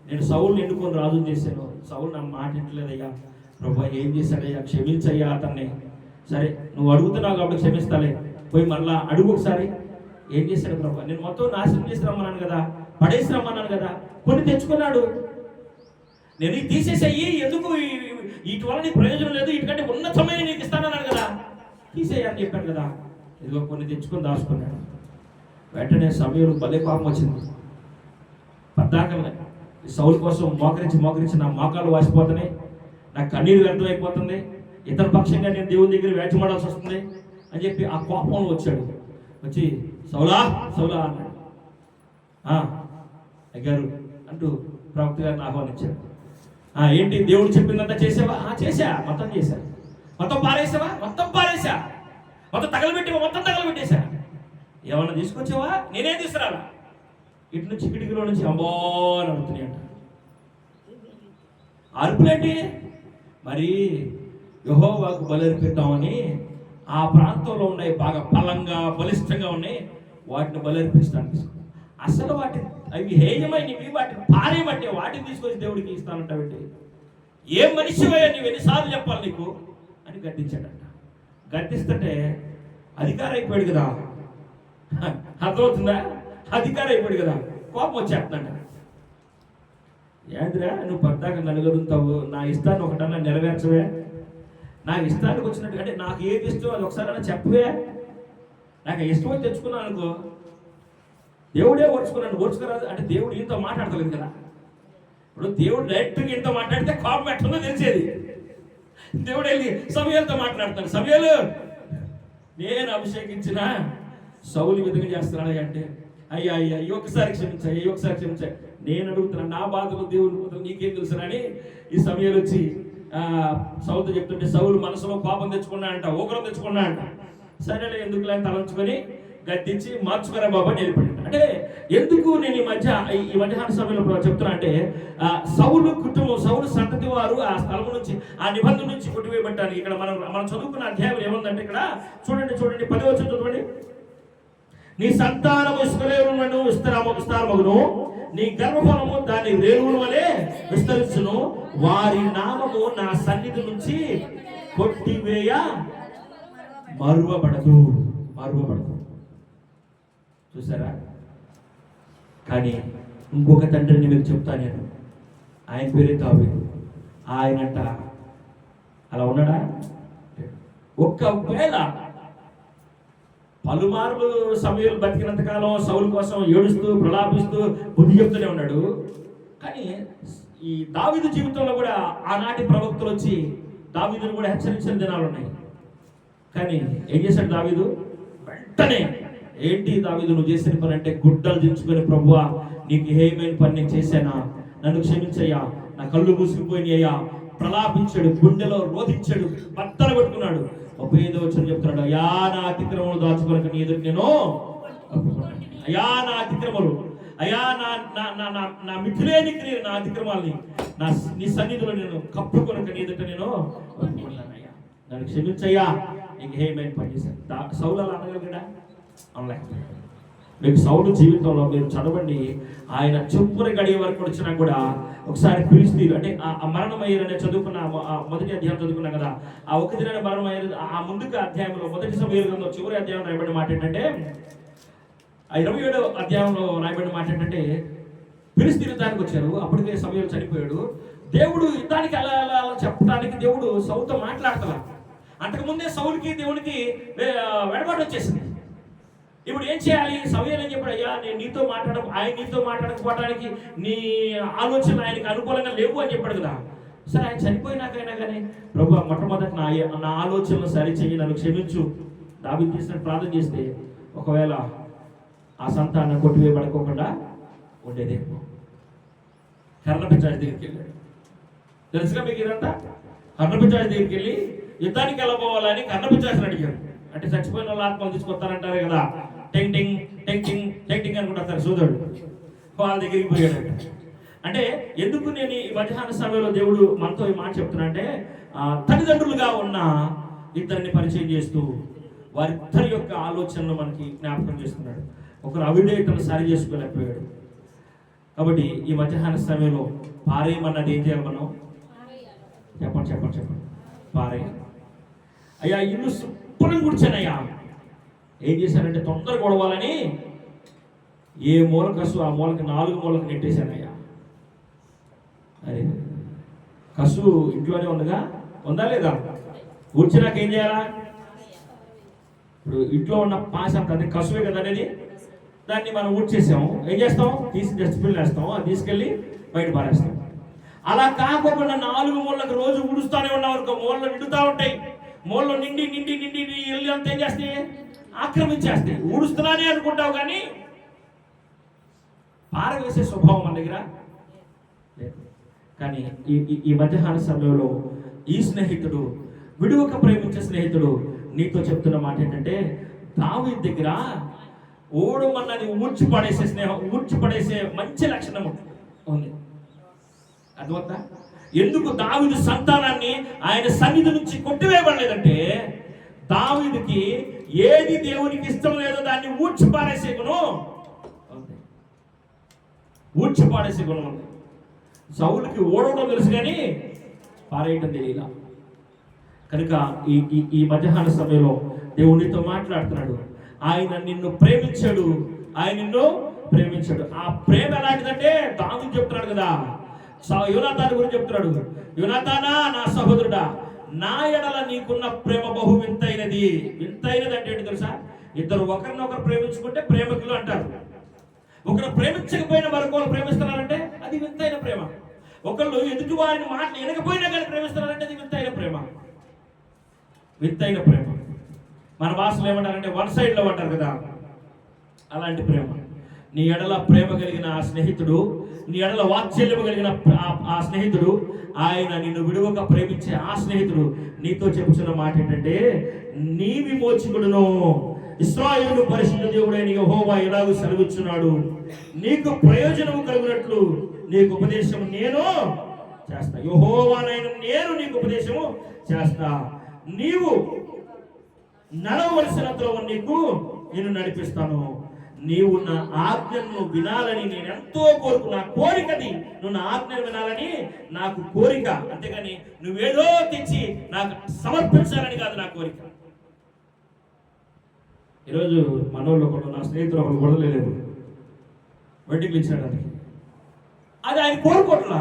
నేను సౌలుని ఎన్నుకొని రాజుని చేశాను. సౌలు నా మాట వింటలేదయ్యా. ప్రభువా ఏం చేశాడయ్యా? క్షమించయ్యా అతన్ని. సరే నువ్వు అడుగుతున్నావు కాబట్టి క్షమిస్తాలే, పోయి మళ్ళా అడుగు ఒకసారి. ఏం చేశాడు ప్రభు? నేను మొత్తం నాశనం చేసి రమ్మన్నాను కదా, పడేసి రమ్మన్నాను కదా, కొన్ని తెచ్చుకున్నాడు. నేను తీసేసేయి, ఎందుకు వీటి వల్ల నీకు ప్రయోజనం లేదు, వీటికంటే ఉన్నతమైన నీకు ఇస్తానన్నాను కదా, తీసేయి అని చెప్పాను కదా. ఇదిగో కొన్ని తెచ్చుకొని దాచుకున్నాడు. వెంటనే సమయంలో భలే పాపం వచ్చింది. పద్దాకలే సౌలు కోసం మోకరించి నా మోకాలు వాసిపోతున్నాయి, నా కన్నీరు వ్యర్థమైపోతుంది, ఇతర పక్షంగా నేను దేవుని దగ్గర వేచమాడాల్సి వస్తుంది అని చెప్పి ఆ కోపంలో వచ్చాడు. వచ్చి సౌలా అన్నాడు. అయ్యారు అంటూ ప్రవక్త గారిని ఆహ్వానించాడు. ఏంటి దేవుడు చెప్పిందంతా చేసావా? చేశా, మొత్తం చేశా. మొత్తం పారేసావా? మొత్తం పారేసా. మొత్తం తగలబెట్టావా? మొత్తం తగలబెట్టేశా. ఏమన్నా తీసుకొచ్చావా? నేనేం తీసుకురాలా. ఇటు నుంచి కిటికీలో నుంచి అంబో అని అడుగుతున్నాయి అంట. అరుపులేంటి? మరి యెహోవాకు బలర్పిద్దామని ఆ ప్రాంతంలో ఉన్నాయి, బాగా బలంగా బలిష్టంగా ఉన్నాయి, వాటిని బలర్పించడానికి. అసలు అవి హేయమైనవి, వాటిని పారేయమంటే వాటిని తీసుకొచ్చి దేవుడికి ఇస్తానంటావంటే ఏం మనిషివయ్యా నీవు, ఎన్నిసార్లు చెప్పాలి నీకు అని గద్దించాడంట. గద్దిస్తుంటే అధికారం అయిపోయాడు కదా, అర్థమవుతుందా? అధికారం అయిపోయాడు కదా, కోపం వచ్చేస్తుందంట. ఏంద్రా నువ్వు పద్దాక నలుగురుతావు, నా ఇష్టాన్ని ఒకటన్నా నెరవేర్చవే, నా ఇష్టానికి వచ్చినట్టు అంటే నాకు ఏది ఇష్టం అది ఒకసారి చెప్పవే, నాకు ఇష్టం తెచ్చుకున్నాను అనుకో, దేవుడే ఓర్చుకురాదు అంటే దేవుడు ఈయనతో మాట్లాడతలేదు కదా. ఇప్పుడు దేవుడు డైరెక్ట్గా ఈయనతో మాట్లాడితే కోపం ఎట్టుందో తెలిసేది. దేవుడు వెళ్ళి సమయాలతో మాట్లాడతాడు, సమయాలు నేను అభిషేకించిన సౌలు విధంగా చేస్తున్నాడు అంటే, అయ్యా అయ్యా ఈ ఒక్కసారి క్షమించాయి, ఈ ఒక్కసారి క్షమించాయి, నేను అడుగుతున్నాను నా బాధలు దేవుని బాధలు నీకేం తెలుసునని ఈ సమయాలు వచ్చి సౌలుతో చెప్తుంటే సౌలు మనసులో కోపం తెచ్చుకున్నా అంట, ఊకరం తెచ్చుకున్నా అంట. సరేలే ఎందుకులే తలంచుకొని గద్దించి మార్చుకురా బాబా నేర్పడి. అంటే ఎందుకు నేను ఈ మధ్యాహ్న సమయంలో చెప్తున్నా అంటే సౌలు కుటుంబం, సౌలు సంతతి వారు ఆ స్థలం నుంచి ఆ నిబంధన నుంచి కొట్టివేయబట్టారు. ఇక్కడ మనం చదువుకున్న అధ్యాయం ఏముందంటే ఇక్కడ చూడండి 10వ వచనం చదవండి. నీ సంతానము ఇశ్రాయేలును విస్తారమగును, నీ గర్భఫలము దాని రేణువుల వలె విస్తరించును, వారి నామము నా సన్నిధి నుంచి కొట్టివేయ మరువబడదు. చూసారా? కానీ ఇంకొక తండ్రిని మీకు చెప్తా నేను, ఆయన పేరే దావీదు. ఆయనంట అలా ఉన్నాడా? ఒక్కవేళ పలుమార్లు సమయాలు బతికినంతకాలం సౌలు కోసం ఏడుస్తూ ప్రలాపిస్తూ బుద్ధి చెప్తూనే ఉన్నాడు. కానీ ఈ దావీదు జీవితంలో కూడా ఆనాటి ప్రవక్తలు వచ్చి దావీదును కూడా హెచ్చరించిన దినాలు ఉన్నాయి. కానీ ఏం చేశాడు దావీదు? వెంటనే ఏంటి దావీదు నువ్వు చేసిన పని అంటే, గుడ్డలు దించుకొని ప్రభువా నీకు ఏమైన పని నేను చేశానా, నన్ను క్షమించయ్యా, నా కళ్ళు మూసుకుపోయినాయ్యా, ప్రలాపించాడు, గుండెలో రోధించాడు, బట్టలు పెట్టుకున్నాడు. 35వ వచనం చెప్తున్నాడు, అయా నా అతిక్రమములు దాచుకొనక నీ ఎదురు నేను ఒప్పుకున్నాను. అయా నా అతిక్రమలు, అయా నా మిథులేని క్రియ, నా అతిక్రమాలని నీ సన్నిధిలో నేను కప్పుకొనక నీ ఎదుట నేను ఒప్పుకున్నానయ్యా, నన్ను క్షమించయ్యా, నీకు ఏమైన పని చేశాను. సౌలు అలా అనగలిగాడా? అనలే. మీకు సౌలు జీవితంలో మీరు చదవండి, ఆయన చెప్పుని గడియ వరకు వచ్చినా కూడా ఒకసారి ఫిలిష్తీయులు అంటే ఆ మరణమయ్యారనే చదువుకున్న మొదటి అధ్యాయం చదువుకున్నాం కదా, ఆ ఒక దినాన్ని మరణమయ్యారు. ఆ ముందుకు అధ్యాయంలో మొదటి సమూయేలు గ్రంథం చివరి అధ్యాయం రాయబడిన మాట ఏంటంటే, ఆ 27వ అధ్యాయంలో రాయబడిన మాట ఏంటంటే, ఫిలిష్తీయులు యుద్ధానికి వచ్చారు, అప్పటికే సమూయేలు చనిపోయాడు. దేవుడు యుద్ధానికి అలా చెప్పడానికి దేవుడు సౌలుతో మాట్లాడతాడు. అంతకుముందే సౌలుకి దేవునికి వెడబాటు వచ్చేసింది. ఇప్పుడు ఏం చేయాలి? సమూయేలు ఏం చెప్పాడు? అయ్యా నేను ఆయన నీతో మాట్లాడకపోవడానికి నీ ఆలోచన ఆయనకి అనుకూలంగా లేవు అని చెప్పాడు కదా. సరే ఆయన చనిపోయినాకైనా కానీ ప్రభు మొట్టమొదటి నా ఆలోచనలు సరిచేయి, నన్ను క్షమించు, దావీదు చేసినట్టు ప్రార్థన చేస్తే ఒకవేళ ఆ సంతానం కొట్టివేయబడుకోకుండా ఉండేదేమో. కర్ణపించాడి దగ్గరికి వెళ్ళాడు. తెలుసుగా మీకు ఇదంతా? కర్ణపించాడి దగ్గరికి వెళ్ళి యుద్ధానికి వెళ్ళబోవాలని కర్ణపించాల్సిన అడిగాడు. అంటే చచ్చిపోయిన వాళ్ళ ఆత్మలు తీసుకొస్తారంటారు కదా, టెంకింగ్ అనుకుంటారు సోదరుడు, వాళ్ళ దగ్గరికి పోయాడు. అంటే ఎందుకు నేను ఈ మధ్యాహ్న సమయంలో దేవుడు మనతో ఈ మాట చెప్తున్నా అంటే, తల్లిదండ్రులుగా ఉన్న ఇద్దరిని పరిచయం చేస్తూ వారిద్దరి యొక్క ఆలోచనలు మనకి జ్ఞాపకం చేస్తున్నాడు. ఒకరు అవిధేయతను సరి చేసుకోలేకపోయాడు. కాబట్టి ఈ మధ్యాహ్న సమయంలో పారేయమన్నది ఏం చేయాలి మనం? చెప్పండి పారేయాలి. అయ్యా ఇల్లు శుభ్రం కూర్చానయ్యా, ఏం చేశానంటే తొందరగా గొడవాలని ఏ మూల కసు ఆ మూలకి 4 మూలకు నెట్టేశానయ్యా. అరే కసు ఇంట్లోనే ఉందా లేదా? కూర్చున్నాక ఏం చేయాలా? ఇప్పుడు ఇంట్లో ఉన్న పాస్ అంత కసువే కదా అనేది, దాన్ని మనం ఊడ్చేసాము, ఏం చేస్తాం? తీసి డస్ట్బిన్ వేస్తాం, అది తీసుకెళ్ళి బయట పారేస్తాం. అలా కాకుండా 4 మూలకు రోజు ఊడుస్తూనే ఉన్నాం అనుకో, మూలలో నిండుతూ ఉంటాయి. మూలలో నిండి ఇల్లు అంతా ఏం చేస్తాయి? ఆక్రమించేస్తాయి. ఊడుస్తున్నానే అనుకుంటావు కానీ పారవేసే స్వభావం మన దగ్గర లేదు. కానీ ఈ మధ్యాహ్న సమయంలో ఈ స్నేహితుడు, విడువక ప్రేమించే స్నేహితుడు నీతో చెప్తున్న మాట ఏంటంటే, దావీదు దగ్గర ఓడమన్నది ఊడ్చిపడేసే స్నేహం, ఊడ్చిపడేసే మంచి లక్షణం ఉంది. అర్థమవుతా? ఎందుకు దావీదు సంతానాన్ని ఆయన సన్నిధి నుంచి కొట్టివేయబడలేదంటే, దావీదుకి ఏది దేవునికి ఇష్టం లేదో దాన్ని ఊడ్చిపారేసే గుణం ఉంది. సౌలుకి ఓడవడం తెలుసు కానీ పారేయటం తెలియదా. కనుక ఈ మధ్యాహ్న సమయంలో దేవునితో మాట్లాడుతున్నాడు. ఆయన నిన్ను ప్రేమించాడు. ఆ ప్రేమ ఎలాంటిదంటే దావీదు చెప్తున్నాడు కదా, యోనాతాను గురించి చెప్తున్నాడు. యోనాతానా, నా సహోదరుడా, నా ఎడల నీకున్న ప్రేమ బహు వింతైనది. వింతైనది అంటే ఏంటి తెలుసా? ఇద్దరు ఒకరినొకరు ప్రేమించుకుంటే ప్రేమికులు అంటారు. ఒకరు ప్రేమించకపోయినా మరొకరు ప్రేమిస్తున్నారంటే అది వింతైన ప్రేమ. ఒకళ్ళు ఎదుటి వారిని మాటలు వినకపోయినా కానీ ప్రేమిస్తున్నారంటే అది వింతైన ప్రేమ. వింతైన ప్రేమ మన భాషలో ఏమంటారంటే వన్ సైడ్ లవ్ అంటారు కదా, అలాంటి ప్రేమ. నీ ఎడల ప్రేమ కలిగిన ఆ స్నేహితుడు, నీ ఎడల వాత్సల్యం కలిగిన ఆ స్నేహితుడు, ఆయన నిన్ను విడువక ప్రేమించే ఆ స్నేహితుడు నీతో చెప్పుచున్న మాట ఏంటంటే, నీ విమోచకుడును ఇశ్రాయేలు పరిశుద్ధ దేవుడైన యెహోవా ఇలాగూ సెలవిచ్చున్నాడు, నీకు ప్రయోజనము కలుగునట్లు నీకు ఉపదేశం నేను చేస్తా. యెహోవానైన నేను నీకు ఉపదేశము చేస్తా. నీవు నడవలసిన త్రోవ నిన్ను నడిపిస్తాను. నీవు నా ఆజ్ఞను వినాలని నేను ఎంతో నా కోరికది. నువ్వు నా ఆజ్ఞను వినాలని నాకు కోరిక, అంతేగాని నువ్వేదో తెచ్చి నాకు సమర్పించాలని కాదు నా కోరిక. ఈరోజు మనోళ్ళు ఒకడు, నా స్నేహితులు ఒకరు గొడవలేదు, వెంటికి ఇచ్చాడు. అది ఆయన కోరుకోవట్లా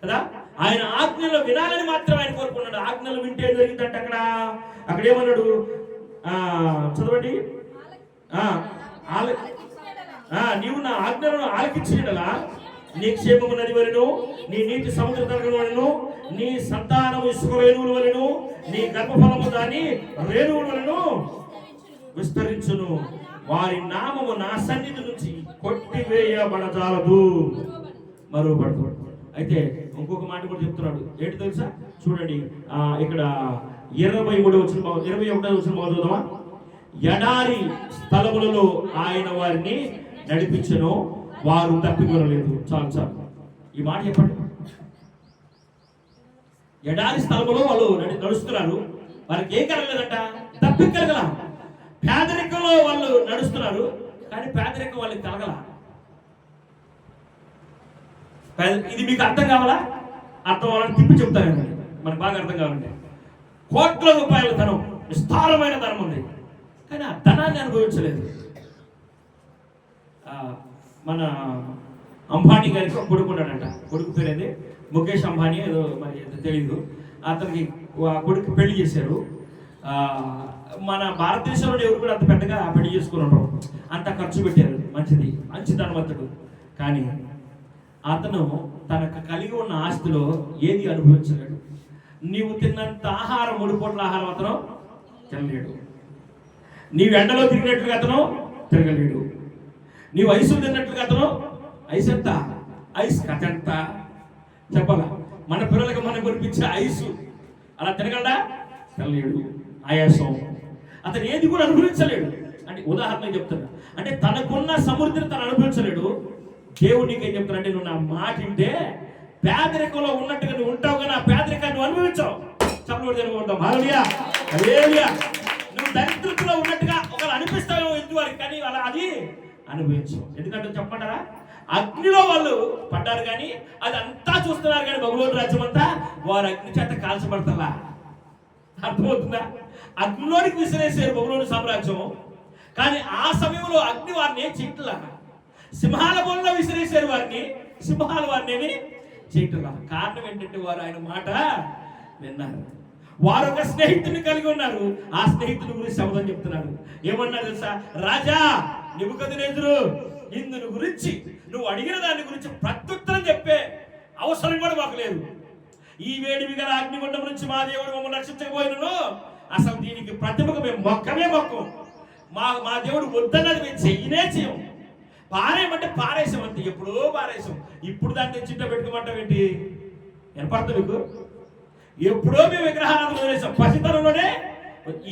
కదా, ఆయన ఆజ్ఞలు వినాలని మాత్రం ఆయన కోరుకున్నాడు. ఆజ్ఞలు వింటే జరిగిందంటే అక్కడ ఏమన్నాడు చదవండి. నీవు నా ఆజ్ఞలను ఆలకించేయడలా నీ క్షేమము నది వలెను, నీ నీటి సముద్ర తరగతి వలెను, నీ సంతానము ఇసుక రేణువుల వలెను, నీ గర్భఫలము దాని రేణువుల వలెను విస్తరించును. వారి నామము నా సన్నిధి నుంచి కొట్టివేయబడజాలదు, మరువబడదు. అయితే ఇంకొక మాట కూడా చెప్తున్నాడు. ఏంటి తెలుసా? చూడండి, ఇక్కడ 21వ వచనం చదువుదామా? ఎడారి స్థలములలో ఆయన వారిని నడిపించెను, వారు తప్పికొనలేదు. చాలు ఈ మాట చెప్పండి. ఎడారి స్థలములో వాళ్ళు నడుస్తున్నారు, వారికి ఏం కలగలేదంట? తప్పికలగల. పేదరికంలో వాళ్ళు నడుస్తున్నారు, కానీ పేదరికం వాళ్ళకి కలగల. ఇది మీకు అర్థం కావాలా? అర్థం అవ్వాలని తిప్పి చెప్తానండి, మనకు బాగా అర్థం కావాలంటే. కోట్ల రూపాయల ధనం, విస్తారమైన ధనం ఉంది, కానీ ఆ ధనాన్ని అనుభవించలేదు. మన అంబానీ గారికి ఒక కొడుకు ఉన్నాడంట. కొడుకు పేరేది ముఖేష్ అంబానీ, ఏదో మరి తెలియదు. అతనికి కొడుకు పెళ్లి చేశారు. మన భారతదేశంలో ఎవరు కూడా అంత పెద్దగా పెళ్లి చేసుకున్నారు, అంత ఖర్చు పెట్టారు. మంచి ధనవంతుడు. కానీ అతను తనకు కలిగి ఉన్న ఆస్తిలో ఏది అనుభవించలేడు. నీవు తిన్నంత ఆహారం, 3 పూట్ల ఆహారం అతను తినలేడు. నీవు ఎండలో తిరిగినట్లుగా అతను తిరగలేడు. నీవు ఐసు తిన్నట్లుగా అతను ఐస్ ఎంత, ఐస్ కథ ఎంత చెప్పాలా? మన పిల్లలకి మనం కొనిపించే ఐసు అలా తినగలడా? తినలేడు. ఆయాసం. అతను ఏది కూడా అనుభవించలేడు. అంటే ఉదాహరణ చెప్తున్నా, అంటే తనకున్న సమృద్ధిని తను అనుభవించలేడు. దేవుడు నీకేం చెప్తానంటే, నువ్వు నా మాట వింటే పేదరికంలో ఉన్నట్టుగా నువ్వు ఉంటావు, కానీ ఆ పేదరికాన్ని నువ్వు అనుభవించావు. చెప్పడం హల్లెలూయా, హల్లెలూయా. నువ్వు దరిద్రతలో ఉన్నట్టుగా ఒకరు అనిపిస్తావు ఎదుటివారికి, కానీ అలా అది అనుభవించవు. ఎందుకంటే చెప్పమంటారా? అగ్నిలో వాళ్ళు పడ్డారు, కానీ అది అంతా చూస్తున్నారు, కానీ బబులోను రాజ్యం అంతా వారు అగ్ని చేత కాల్చబడతారా? అర్థమవుతుందా? అగ్నిలోనికి విసిరేసారు బబులోను సామ్రాజ్యం, కానీ ఆ సమయంలో అగ్ని వారిని ఏం చేయట్లా. సింహాల బోన్లో విసిరేసారు వారిని, సింహాలు వారిని ఏమి చేయట్లా. కారణం ఏంటంటే వారు ఆయన మాట విన్నారు. వారు ఒక స్నేహితుడిని కలిగి ఉన్నారు. ఆ స్నేహితుని గురించి శబ్దం చెప్తున్నారు. ఏమన్నారు తెలుసా? రాజా నెబుకద్నెజరు, ఇందుని గురించి నువ్వు అడిగిన దాని గురించి ప్రత్యుత్తరం చెప్పే అవసరం కూడా మాకు లేదు. ఈ వేడివి గల అగ్నిగుండం నుంచి మా దేవుడు మమ్మల్ని రక్షించకపోయినను అసలు దీనికి ప్రతిమకు మేము మొక్కం. మా దేవుడు వద్దన్నది మేము చెయ్యం. పారేయమంటే పారేసాం అంతే, ఎప్పుడో పారేసాం. ఇప్పుడు దాన్ని తెచ్చింట పెట్టుకోమంటాం ఏంటి? వినపడతా మీకు? ఎప్పుడో మేము విగ్రహాలను వదిలేసాం. పసితనంలోనే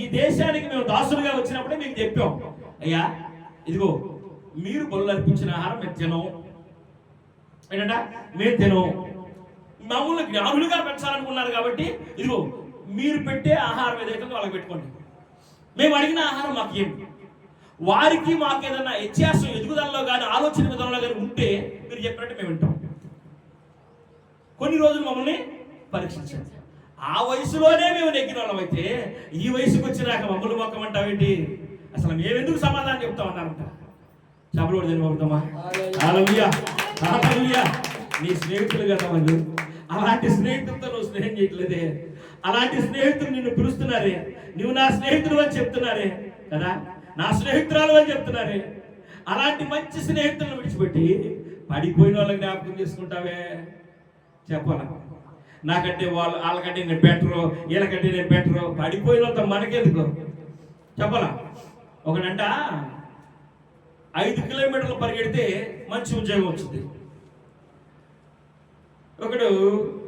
ఈ దేశానికి మేము దాసులుగా వచ్చినప్పుడే మీకు చెప్పాం, అయ్యా ఇదిగో మీరు బలులు అర్పించిన ఆహారం మేము తినం. ఏంటంట? మేము తినం. మమ్మల్ని జ్ఞానులుగా పెంచాలనుకున్నారు కాబట్టి ఇదిగో మీరు పెట్టే ఆహారం ఏదైతే వాళ్ళకి పెట్టుకోండి. మేము అడిగిన ఆహారం మాకు ఏమి, వారికి మాకు ఏదైనా వ్యత్యాసం ఎదుగుదలలో కానీ ఆలోచన విధానంలో కానీ ఉంటే మీరు చెప్పినట్టు మేము వింటాం. కొన్ని రోజులు మమ్మల్ని పరీక్షించండి. ఆ వయసులోనే మేము నెగ్గిన వాళ్ళం అయితే ఈ వయసుకు వచ్చినాక మమ్మల్ని మొక్కమంటావేంటి? అసలు మేమెందుకు సమాధానం చెప్తామన్నారంట. చెప్పలు కూడా జన్మవుతామా? హల్లెలూయా, హల్లెలూయా. నీ స్నేహితులు కదా వాళ్ళు. అలాంటి స్నేహితులతో నువ్వు స్నేహం చేయట్లేదే. అలాంటి స్నేహితులు నిన్ను పిలుస్తున్నారే, నువ్వు నా స్నేహితుడు అని చెప్తున్నారే కదా, నా స్నేహితురాలు అని చెప్తున్నారే. అలాంటి మంచి స్నేహితులను విడిచిపెట్టి పడిపోయిన వాళ్ళకి జ్ఞాపకం చేసుకుంటావే. చెప్పాలా, నాకంటే వాళ్ళకంటే నేను బెటరు, వీళ్ళకంటే నేను బెటరు. పడిపోయిన వాళ్ళతో మనకెందుకు చెప్పాలా. ఒకడంట 5 కిలోమీటర్లు పరిగెడితే మంచి ఉద్యోగం వచ్చింది. ఒకడు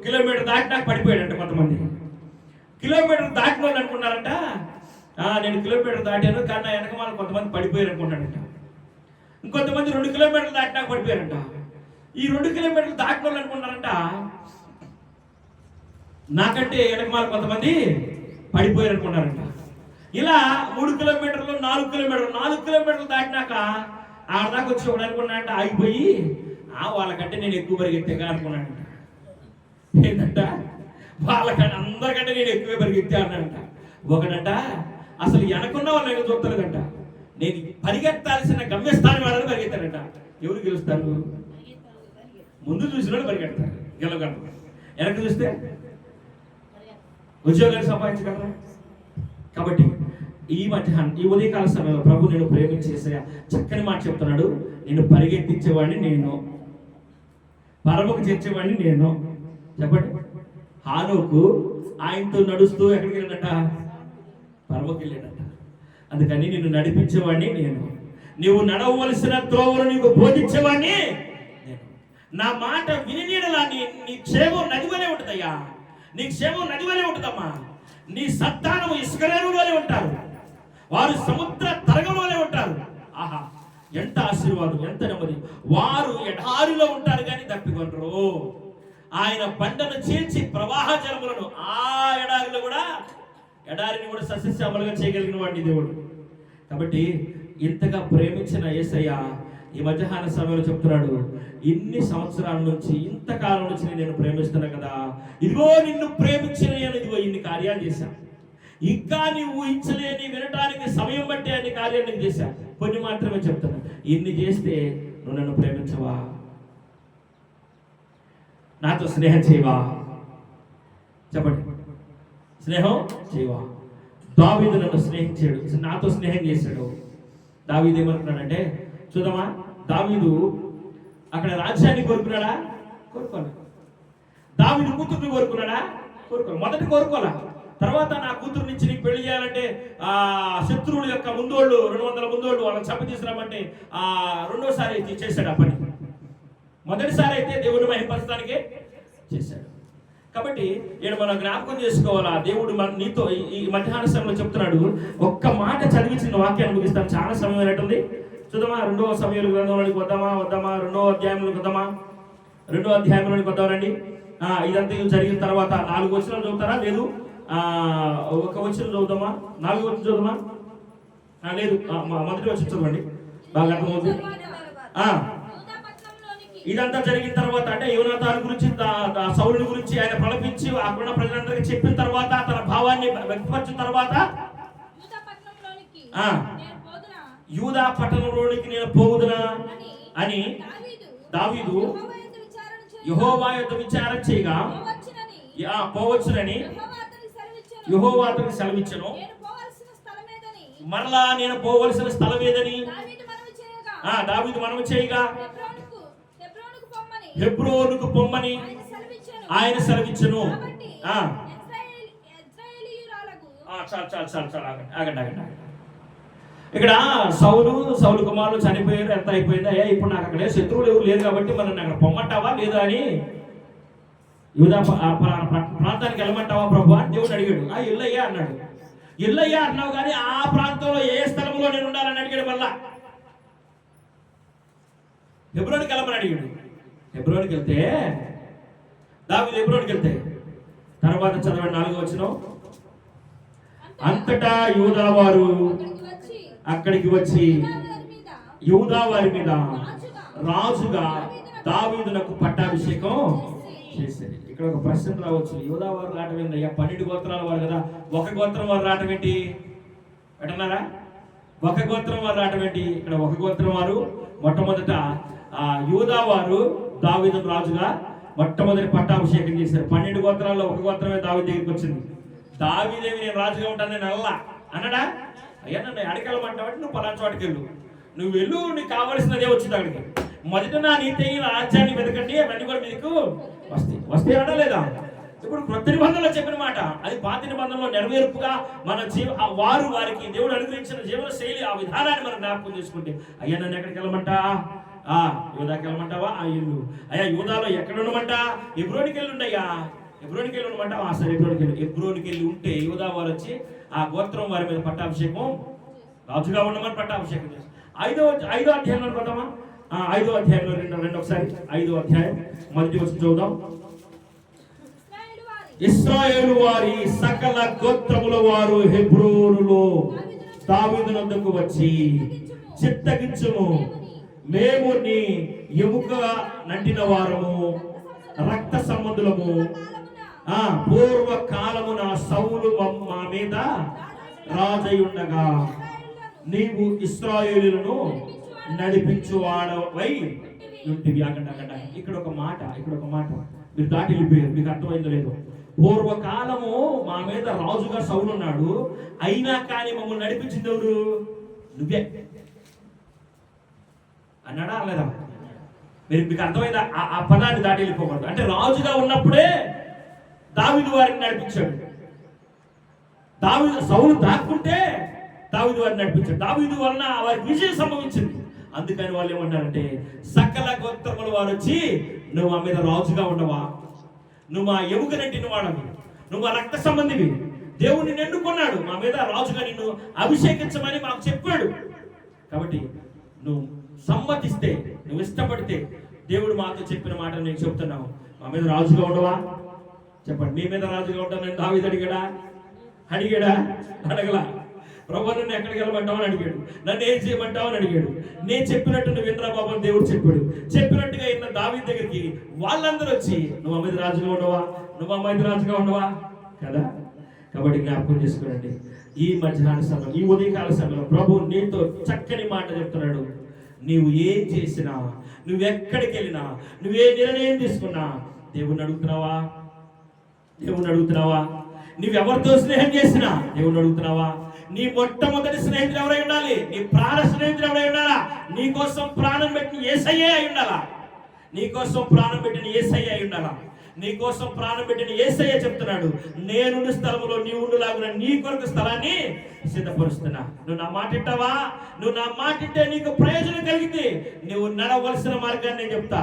కిలోమీటర్ దాటినాక పడిపోయాడంట. కొంతమంది కిలోమీటర్ దాటిన వాళ్ళు అనుకున్నారంట, నేను కిలోమీటర్ దాటాను కానీ నా వెనక వాళ్ళు కొంతమంది పడిపోయారు అనుకుంటాడంట. ఇంకొంతమంది 2 కిలోమీటర్లు దాటినాక పడిపోయారంట. ఈ 2 కిలోమీటర్లు దాటిన వాళ్ళు అనుకున్నారంట, నాకంటే వెనక వాళ్ళు కొంతమంది పడిపోయారు అనుకున్నారంట. ఇలా 3 కిలోమీటర్లు 4 కిలోమీటర్లు దాటినాక ఆడదాకా వచ్చి ఒకడు అనుకున్నాడంట, ఆగిపోయి వాళ్ళకంటే నేను ఎక్కువ పరిగెత్తాగా అనుకున్నాడంట. ఏంటంట, వాళ్ళకంటే అందరికంటే నేను ఎక్కువే పరిగెత్తా అన్నాడంట. ఒకడంట అసలు వెనకున్న వాళ్ళు నేను చూస్తలేదంట, నేను పరిగెత్తాల్సిన గమ్యస్థానం వాళ్ళని పరిగెత్తాడంట. ఎవరు గెలుస్తారు? ముందు చూసిన వాళ్ళు పరిగెడతారు, గెలవగలరు. వెనక చూస్తే ఉద్యోగాలు సంపాదించగలరా? కాబట్టి ఈ ఉదయకాల సమయంలో ప్రభు నేను ప్రేమించేసే చక్కని మాట చెప్తున్నాడు. నేను పరిగెత్తించేవాడిని నేను, పరముకు చేర్చేవాడిని నేను. చెప్పండి, హానోకు ఆయనతో నడుస్తూ ఎక్కడికి వెళ్ళాడట? పరముకి వెళ్ళాడట. అందుకని నిన్ను నడిపించేవాడిని నేను, నీవు నడవలసిన త్రోవలు నీకు బోధించేవాడిని నేను. నా మాట వినినీడలా నీ క్షేమం నదివలే ఉంటుందయ్యా, నీ క్షేమం నదివలే ఉంటుందమ్మా. నీ సంతానం ఇసుకరేణులోనే ఉంటారు, వారు సముద్ర తరంగంలోనే ఉంటారు. ఆహా, ఎంత ఆశీర్వాదం, ఎంత నెమ్మది. వారు ఎడారిలో ఉంటారు కానీ తప్పికొనరు. ఆయన బండను చీల్చి ప్రవాహ జలములను ఆ ఎడారిని కూడా సస్యశ్యామలుగా చేయగలిగిన వాడిని దేవుడు. కాబట్టి ఇంతగా ప్రేమించిన యేసయ్య ఈ మధ్యాహ్న సమయంలో చెప్తున్నాడు, ఇన్ని సంవత్సరాల నుంచి ఇంతకాలం నుంచి నేను ప్రేమిస్తున్నా కదా, ఇదిగో నిన్ను ప్రేమించిన నేను ఇదిగో ఇన్ని కార్యాలు చేశాను. ఇంకా నీవు ఊహించలేని, వినటానికి సమయం బట్టి అన్ని కార్యాలు నేను చేశాను. కొన్ని మాత్రమే చెప్తున్నా. ఇన్ని చేస్తే నువ్వు నన్ను ప్రేమించవా? నాతో స్నేహం చేయవా? చెప్పండి, స్నేహం చేయవా? దావీదు నన్ను స్నేహించాడు, నాతో స్నేహం చేశాడు. దావీదు ఏమనుకున్నాడంటే, చూద్దామా, దావీదు అక్కడ రాజ్యాన్ని కోరుకున్నాడా? కోరుకోలే. దావీదు కూతుర్ని కోరుకున్నాడా? కోరుకోలే. మొదట కోరుకోలే. తర్వాత నా కూతురు నుంచి నీకు పెళ్లి చేయాలంటే శత్రువుల యొక్క ముందోళ్ళు 200 ముందోళ్ళు వాళ్ళని చంప తీసుకురామంటే రెండోసారి అయితే చేశాడు ఆ పని. మొదటిసారి అయితే దేవుని మహిమపరచడానికే చేశాడు. కాబట్టి నేను మనం జ్ఞాపకం చేసుకోవాలా, దేవుడు నీతో ఈ మధ్యాహ్న సమయంలో చెప్తున్నాడు. ఒక్క మాట చదివించిన వాక్యాన్ని ముగిస్తాను, చాలా సమయం అయినట్టుంది. చూద్దామా, 2వ సమూయేలు గ్రంథంలోనికి వద్దామా? 2వ అధ్యాయంలోకి వద్దామా? 2వ అధ్యాయంలోనికి వద్దామండి. ఇదంతా జరిగిన తర్వాత 4 వచనాలు చదువుతారా? లేదు, 1 వచనం చదువుతామా? 4 వచనం చదువుతామా? లేదు, మొదటి వచనం చదవండి, బాగా అర్థమవుతుంది. ఇదంతా జరిగిన తర్వాత అంటే యోనాతాను గురించి, సౌలుని గురించి ఆయన ప్రలపించి అక్కడ ప్రజలందరికీ చెప్పిన తర్వాత, తన భావాన్ని వ్యక్తపరిచిన తర్వాత, యూదా పట్టణంలోనికి నేను పోవుదునా అని దావీదు యెహోవా యొద్ద విచారణ చేయగా పోవచ్చునని యెహోవా అతనికి సెలవిచ్చెను. మరలా నేను పోవలసిన స్థలం ఏదని దావీదు మనవి చేయగా హెబ్రోనుకు పొమ్మని ఆయన సెలవిచ్చెను. ఆగండి. ఇక్కడ సౌలు కుమారులు చనిపోయారు, ఎంత అయిపోయిందా? ఇప్పుడు నాకు అక్కడ శత్రువులు ఎవరు లేరు కాబట్టి మనం అక్కడ పొమ్మంటావా లేదా అని, యూదా ప్రాంతానికి వెళ్ళమంటావా ప్రభు అని దేవుడు అడిగాడు. ఇల్లయ్యా అన్నాడు. ఇల్లయ్యా అన్నావు కానీ ఆ ప్రాంతంలో ఏ స్థలంలో నేను ఉండాలని అడిగాడు. మళ్ళా హెబ్రోనుకి వెళ్ళమని అడిగాడు. హెబ్రోనుకి వెళ్తే దావీదు హెబ్రోనుకి వెళ్తే తర్వాత చదవండి 4వ వచనం. అంతటా యూదా వారు అక్కడికి వచ్చి యూదా వారి మీద రాజుగా దావీదునకు పట్టాభిషేకం చేశారు. ఇక్కడ ఒక ప్రశ్న రావచ్చు, యూదా వారు రావటం ఏంటయ్యా? 12 గోత్రాల వారు కదా, ఒక గోత్రం వారు రావటం ఏంటి పెట్టన్నారా? ఒక గోత్రం వారు రావటం ఏంటి? ఇక్కడ ఒక గోత్రం వారు మొట్టమొదట యూదా వారు దావీదును రాజుగా మొట్టమొదటి పట్టాభిషేకం చేశారు. 12 గోత్రాల్లో ఒక గోత్రమే దావీదు దగ్గరికి వచ్చింది. దావీదేవి నేను రాజుగా ఉంటాను నేను అల్లా అన్నాడా? అయ్యా నన్ను ఎడకెళ్ళమంటావంటే నువ్వు పలానా చోటుకి వెళ్ళు, నువ్వు వెళ్ళు, నీకు కావాల్సినదే వచ్చింది అక్కడికి. మొదట నా నీతి రాజ్యాన్ని వెతకండి, అవన్నీ కూడా మీకు వస్తే అనలేదా? ఇప్పుడు కొత్త నిబంధనలో చెప్పిన మాట అది పాత నిబంధనలో నెరవేర్పుగా మన వారికి దేవుడు అనుగ్రహించిన జీవన శైలి, ఆ విధానాన్ని మనం జ్ఞాపకం చేసుకుంటే, అయ్యా నన్ను ఎక్కడికి వెళ్ళమంటా? యూదాకి వెళ్ళమంటావా? ఆ ఇల్లు. అయ్యా యూదాలో ఎక్కడ ఉండమంట? హెబ్రోనికి వెళ్ళి ఉండయ్యా, హెబ్రోనికి వెళ్ళి ఉండమంటావా? సరే హెబ్రోనికి వెళ్ళి ఉంటే యూదా వారు వచ్చి ఆ గోత్రం వారి మీద పట్టాభిషేకం, రాజుగా ఉండమని పట్టాభిషేకం చేస్తారు. ఐదో అధ్యాయంలో పోతామా? 5వ అధ్యాయంలో రెండు ఒకసారి 5వ అధ్యాయం మొదటి వచనం చూద్దాం. ఇశ్రాయేలు వారి సకల గోత్రముల వారు హెబ్రోనులో దావీదునొద్దకు వచ్చి, చిత్తగించుము, మేము నీ ఎముక నంటిన వారము, రక్త సంబంధులము. పూర్వకాలమున సౌలు మా మీద రాజయుండగా నీవు ఇశ్రాయేలులను నడిపించువాడవై ఉంటివి. అక్కడ ఇక్కడ ఒక మాట మీరు దాటి వెళ్ళిపోయారు, మీకు అర్థమైందో లేదో. పూర్వకాలము మా మీద రాజుగా సౌలు ఉన్నాడు, అయినా కానీ మమ్మల్ని నడిపించింది ఎవరు? నువ్వే అన్నాడా లేదా? మీకు అర్థమైందా? ఆ పదాన్ని దాటి వెళ్ళిపోకూడదు. అంటే రాజుగా ఉన్నప్పుడే దావీదు వారిని నడిపించాడు. సౌలు దాక్కుంటే దావీదు వారిని నడిపించాడు. దావీదు వలన వారికి విజయం సంభవించింది. అందుకని వాళ్ళు ఏమంటారంటే, సకల గోత్రముల వారు వచ్చి, నువ్వు మా మీద రాజుగా ఉండవా, నువ్వు మా ఎముక నెట్టిన వాడవి, నువ్వు మా రక్త సంబంధివి, దేవుడు నిన్ను ఎన్నుకున్నాడు, మా మీద రాజుగా నిన్ను అభిషేకించమని మాకు చెప్పాడు. కాబట్టి నువ్వు సమ్మతిస్తే, నువ్వు ఇష్టపడితే, దేవుడు మాతో చెప్పిన మాట నేను చెప్తున్నావు, మా మీద రాజుగా ఉండవా? చెప్పండి. మీ మీద రాజుగా ఉంటాను నేను దావీదు అడిగాడా? అడగలా. ప్రభు నన్ను ఎక్కడికి వెళ్ళమంటావు అని అడిగాడు, నన్ను ఏం చేయమంటావు అని అడిగాడు. నేను చెప్పినట్టు నువ్వు వినరా బాబు అని దేవుడు చెప్పాడు. చెప్పినట్టుగా ఇన్న దావీదు దగ్గరికి వాళ్ళందరూ వచ్చి, నువ్వు మా మీద రాజుగా ఉండవా, నువ్వు మా మీద రాజుగా ఉండవా కదా? కాబట్టి జ్ఞాపకం చేసుకోండి, ఈ మధ్యాహ్న సమయం, ఈ ఉదయకాల సమయంలో ప్రభు నీతో చక్కని మాట చెప్తున్నాడు. నీవు ఏం చేసినా, నువ్వెక్కడికి వెళ్ళినా, నువ్వే నిర్ణయం తీసుకున్నా, దేవుణ్ణి అడుగుతున్నావా? నువ్వెవరితో స్నేహం చేసినా దేవుణ్ణి అడుగుతున్నావా? నీ మొట్టమొదటి స్నేహితుడు ఎవరై ఉండాలి? నీ ప్రాణ స్నేహితుడు ఎవరై ఉండాలా? నీ కోసం ప్రాణం పెట్టిన యేసయ్యే అయి ఉండాలా? నీ కోసం ప్రాణం పెట్టిన యేసయ్య చెప్తున్నాడు, నేనుండు స్థలములో నీ ఉండులాగున నీ కొరకు స్థలాన్ని సిద్ధపరుస్తున్నా. నువ్వు నా మాట వింటావా? నువ్వు నా మాట వింటే నీకు ప్రయోజనం కలిగింది. నువ్వు నడవలసిన మార్గాన్ని నేను చెప్తా.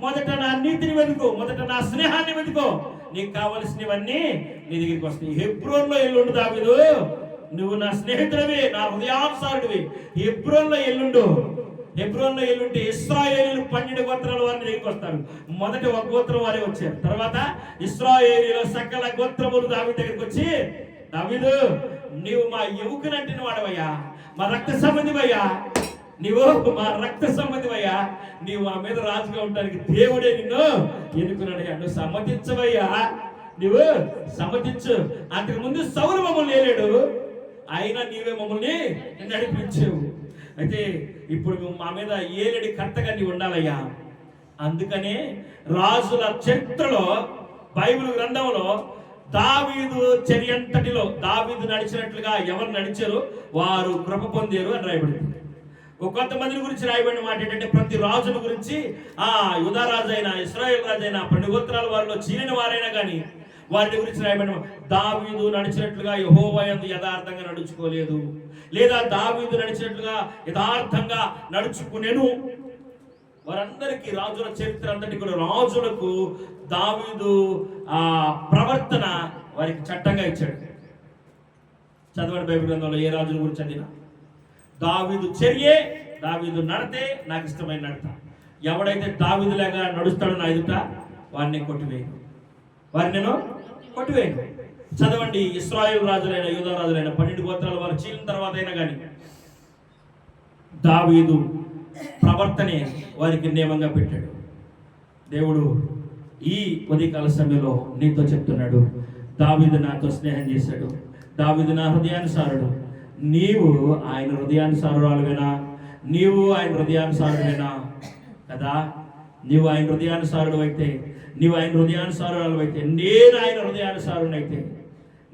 మొదట నా నీతిని వెతుకో, మొదట నా స్నేహాన్ని వెతుకో, నీకు కావలసినవన్నీ నీ దగ్గరికి వస్తాయి. హెబ్రోన్లో ఎల్లుండు దావీదు, నువ్వు నా స్నేహితుడివి, నా హృదయానుసారుడివి. హెబ్రోన్లో ఎల్లుంటే ఇశ్రాయేలీయులు 12 గోత్రాల వారిని దగ్గరికి వస్తారు. మొదటి ఒక గోత్రం వారే వచ్చారు. తర్వాత ఇశ్రాయేలీయుల సకల గోత్రములు దావీదు దగ్గరికి వచ్చి, దావీదు నీవు మా ఎముకనంటిన వాడవయ్యా, మా రక్త సంబంధివయ్యా, నీవు మా మీద రాజుగా ఉండడానికి దేవుడే నిన్ను ఎన్నుకున్నాడయ్యా, నువ్వు సమ్మతించవయ్యా, నువ్వు సమ్మతించు. అంతకు ముందు సౌలు మమ్మల్ని ఏలేడు, అయినా నీవే మమ్మల్ని నడిపించావు. అయితే ఇప్పుడు మా మీద ఏలేడి కర్తగా నీవు ఉండాలయ్యా. అందుకనే రాజుల చరిత్రలో, బైబిల్ గ్రంథంలో దావీదు చర్యంతటిలో దావీదు నడిచినట్లుగా ఎవరు నడిచారో వారు కృప పొందారు అని రాయబడింది. కొంతమంది గురించి రాయబడిన మాట ఏంటంటే, ప్రతి రాజుల గురించి, యూదా రాజు అయినా, ఇశ్రాయేల్ రాజు అయినా, 12 గోత్రాల వారిలో చీలిన వారైనా కానీ వారి గురించి రాయబడిన, దావీదు నడిచినట్లుగా యెహోవా యందు యథార్థంగా నడుచుకోలేదు, లేదా దావీదు నడిచినట్లుగా యథార్థంగా నడుచుకునేను. వారందరికీ రాజుల చరిత్ర అంతటి కూడా రాజులకు దావీదు ప్రవర్తన వారికి చట్టంగా ఇచ్చాడు. చదవండి బైబిల్ గ్రంథంలో ఏ రాజుల గురించి చదివినా, దావీదు చర్యే, దావీదు నడతే నాకు ఇష్టమైన నడత. ఎవడైతే దావీదులాగా నడుస్తాడో నా ఎదుట వారిని కొట్టివేయను. చదవండి. ఇశ్రాయేలు రాజులైన, యూదా రాజులైన 12 గోత్రాల వారు చీలిన తర్వాత అయినా కానీ దావీదు ప్రవర్తనే వారికి నియమంగా పెట్టాడు. దేవుడు ఈ ఉదయకాల సమయంలో నీతో చెప్తున్నాడు, దావీదు నాతో స్నేహం చేశాడు, దావీదు నా హృదయానుసారుడు, నీవు ఆయన హృదయానుసారురాలువేనా? కదా? నీవు ఆయన హృదయానుసారుడు అయితే, నీవు ఆయన హృదయానుసారురాలు అయితే, నేను ఆయన హృదయానుసారుని అయితే,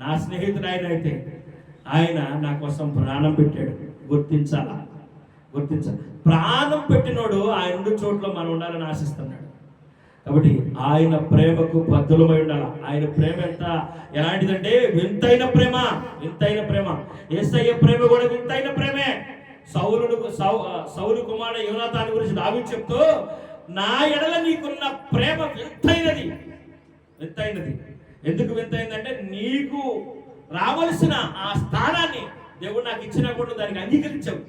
నా స్నేహితుడు ఆయన అయితే, ఆయన నా కోసం ప్రాణం పెట్టాడు. గుర్తించాలా? ప్రాణం పెట్టినోడు ఆయన ఉండే చోట్ల మనం ఉండాలని ఆశిస్తున్నాడు. కాబట్టి ఆయన ప్రేమకు బద్ధులమై ఉండాలి. ఆయన ప్రేమ ఎలాంటిదంటే వింతైన ప్రేమ. యేసయ్య ప్రేమ కూడా వింతైన ప్రేమే. సౌలు కుమారుడు యోనాతాను గురించి దావీదు చెప్తూ, నా ఎడల నీకున్న ప్రేమ వింతైనది. ఎందుకు వింతైందంటే, నీకు రావలసిన ఆ స్థానాన్ని దేవుడు నాకు ఇచ్చినా కూడా దానికి అంగీకరించావు.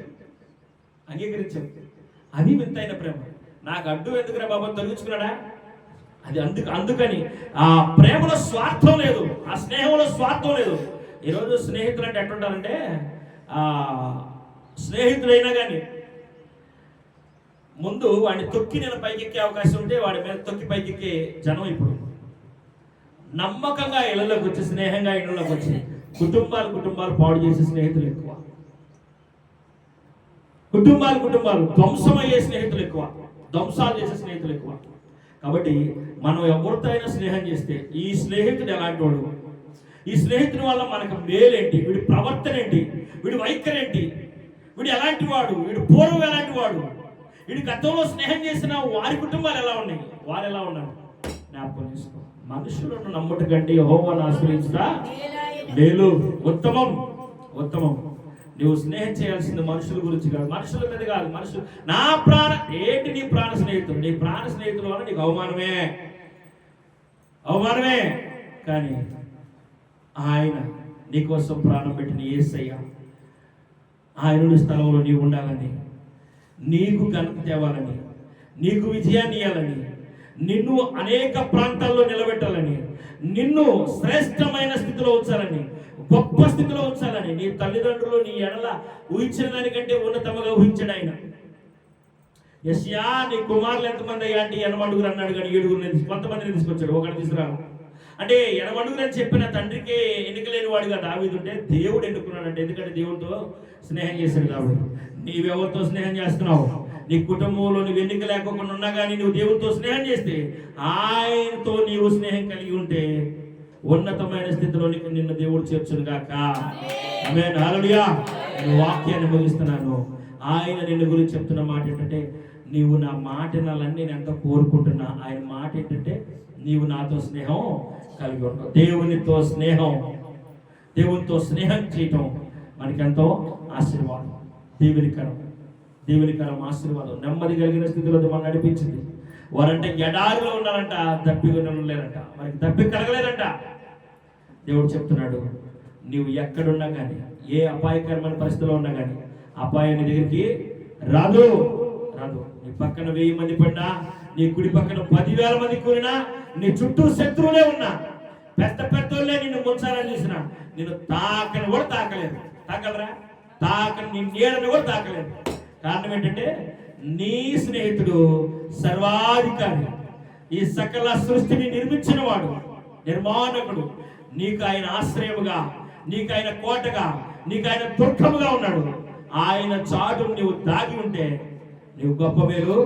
అది వింతైన ప్రేమ. నాకు అడ్డు ఎందుకురా బాబా తొలగించుకున్నాడా? అది అందుకని ఆ ప్రేమలో స్వార్థం లేదు, ఆ స్నేహంలో స్వార్థం లేదు. ఈరోజు స్నేహితులు అంటే ఎట్లుంటారంటే, స్నేహితుడైనా కానీ ముందు వాడిని తొక్కి నేను పైకెక్కే అవకాశం ఉంటే వాడి మీద తొక్కి పైకెక్కే జనం ఇప్పుడు నమ్మకంగా ఇళ్లలోకి వచ్చి, స్నేహంగా ఇళ్లలోకి వచ్చి కుటుంబాలు పాడు చేసే స్నేహితులు ఎక్కువ. కుటుంబాలు ధ్వంసమయ్యే స్నేహితులు ఎక్కువ, ధ్వంసాలు చేసే స్నేహితులు ఎక్కువ. కాబట్టి మనం ఎవరితో అయినా స్నేహం చేస్తే, ఈ స్నేహితుడు ఎలాంటి వాడు, ఈ స్నేహితుని వల్ల మనకు మేలేంటి, వీడి ప్రవర్తన ఏంటి, వీడి వైఖరి ఏంటి, వీడు ఎలాంటి వాడు, వీడు పూర్వం ఎలాంటి వాడు, వీడి గతంలో స్నేహం చేసిన వారి కుటుంబాలు ఎలా ఉన్నాయి, వారు ఎలా ఉన్నారు, జ్ఞాపకం చేసుకో. మనుషులను నమ్ముట కంటే యెహోవాను ఆశ్రయించుట మేలు, ఉత్తమం. నువ్వు స్నేహం చేయాల్సింది మనుషుల గురించి కాదు, మనుషుల మీద కాదు. నా ప్రాణ ఏంటి? నీ ప్రాణ స్నేహితుడు. నీ ప్రాణ స్నేహితుల వల్ల నీకు అవమానమే. కానీ ఆయన నీకోసం ప్రాణం పెట్టిన యేసయ్య, ఆయన స్థలంలో నీవు ఉండాలని, నీకు ఘనత తేవాలని, నీకు విజయాన్ని ఇవ్వాలని, నిన్ను అనేక ప్రాంతాల్లో నిలబెట్టాలని, నిన్ను శ్రేష్టమైన స్థితిలో ఉంచాలని, గొప్ప స్థితిలో ఉంచాలని, నీ తల్లిదండ్రులు నీ ఎడల ఊహించిన దానికంటే ఉన్నతంగా ఊహించాడు ఆయన. యెషయా, నీ కుమారులు ఎంతమంది అయ్యా అంటే 8 అన్నాడు, కానీ 7 కొంతమందిని తీసుకొచ్చాడు, ఒకటి తీసుకురా అంటే 8 అని చెప్పిన తండ్రికి ఎన్నికలేని వాడిగా దావీదుంటే దేవుడు ఎన్నుకున్నాడంటే, ఎందుకంటే దేవుడితో స్నేహం చేశాడు. కాబట్టి నీవెవరితో స్నేహం చేస్తున్నావు? నీ కుటుంబంలో నువ్వు ఎన్నిక లేకుండా ఉన్నా కానీ నువ్వు దేవుడితో స్నేహం చేస్తే, ఆయనతో నీవు స్నేహం కలిగి ఉంటే ఉన్నతమైన స్థితిలో నిన్ను దేవుడు చేర్చును గాక. ఆమేన్, హల్లెలూయా. నేను వాక్యాన్ని ముగిస్తున్నాను. ఆయన నిన్ను గురించి చెప్తున్న మాట ఏంటంటే, నీవు నా మాట వినాలని నేను ఎంతో కోరుకుంటున్నా. ఆయన మాట ఏంటంటే, నీవు నాతో స్నేహం కలిగి ఉంటావు. దేవునితో స్నేహం చేయటం మనకెంతో ఆశీర్వాదం, దీవెనికరం ఆశీర్వాదం. నెమ్మది కలిగిన స్థితిలో మనం నడిపించింది. వారంటే ఎడారిలో ఉన్నారంట, దప్పిగా లేరంట, మనకి దప్పి కలగలేదంట. దేవుడు చెప్తున్నాడు, నీవు ఎక్కడున్నా కానీ, ఏ అపాయకరమైన పరిస్థితిలో ఉన్నా కానీ అపాయాన్ని దగ్గరికి రాదు. నీ పక్కన 1000 మంది పడినా, నీ కుడి పక్కన 10,000 మంది కూలినా, నీ చుట్టూ శత్రువులే ఉన్నా, పెద్దోళ్ళే నిన్ను ముంచాలని చూసిన, నిన్ను తాకని కూడా తాకలేరా? నీ నీడని కూడా తాకలేదు. కారణం ఏంటంటే, నీ స్నేహితుడు సర్వాధికారి, ఈ సకల సృష్టిని నిర్మించిన వాడు, నిర్మాణకుడు. నీకు ఆయన ఆశ్రయముగా, నీకు ఆయన కోటగా, నీకు ఆయన దుర్గముగా ఉన్నాడు. ఆయన చాటు నీవు దాగి ఉంటే నీవు గొప్ప మేలు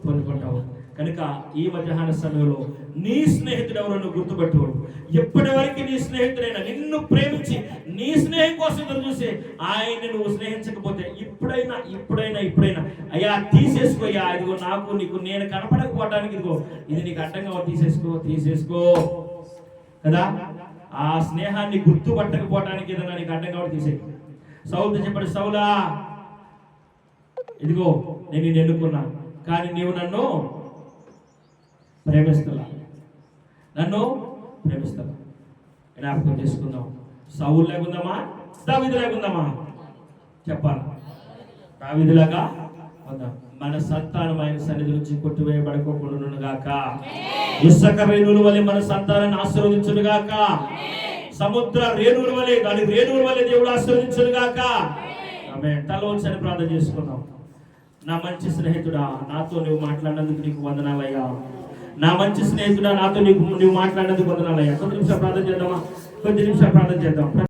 పొందుకుంటావు. కనుక ఈ మధ్యాహ్న సమయంలో నీ స్నేహితుడు ఎవరో నువ్వు గుర్తుపెట్టుకోడు. ఎప్పటి వరకు నీ స్నేహితుడైనా నిన్ను ప్రేమించి నీ స్నేహం కోసం ఎదురు చూసి ఆయన నువ్వు స్నేహించకపోతే, ఇప్పుడైనా అయ్యా తీసేసుకోయ్యా, ఇదిగో నాకు నీకు నేను కనపడకపోవటానికి ఇదిగో ఇది నీకు అడ్డంగా తీసేసుకో కదా. ఆ స్నేహాన్ని గుర్తుపట్టకపోవటానికి ఏదైనా నీకు అడ్డంగా తీసేయి. సౌలుతో చెప్పాడు, సౌలా ఇదిగో నేను నిన్ను ఎన్నుకున్నా, కానీ నీవు నన్ను ప్రేమిస్తలా. జ్ఞాపకం చేసుకుందాం. సౌలు లేకుందామా, దావీదు లేకుందామా? చెప్పాలి, దావీదులాగా ఉందాం. మన సంతానం ఆయన సన్నిధి నుంచి కొట్టివేయబడకోకుండా గాక. ఇసుక రేణువుల వలె మన సంతానాన్ని ఆశీర్వదించును గాక. సముద్ర రేణువుల వలె, దాని రేణువుల వలె దేవుడు ఆశీర్వదించును గాక. ఆమేన్. తల వంచని ప్రార్థన చేసుకుందాం. నా మంచి స్నేహితుడా, నాతో నువ్వు మాట్లాడినందుకు నీకు వందనాలయ్యా. నా మంచి స్నేహితుడా, నాతో నువ్వు మాట్లాడినందుకు వందనాలయ్యా. కొద్ది నిమిషాలు ప్రార్థన చేద్దాం.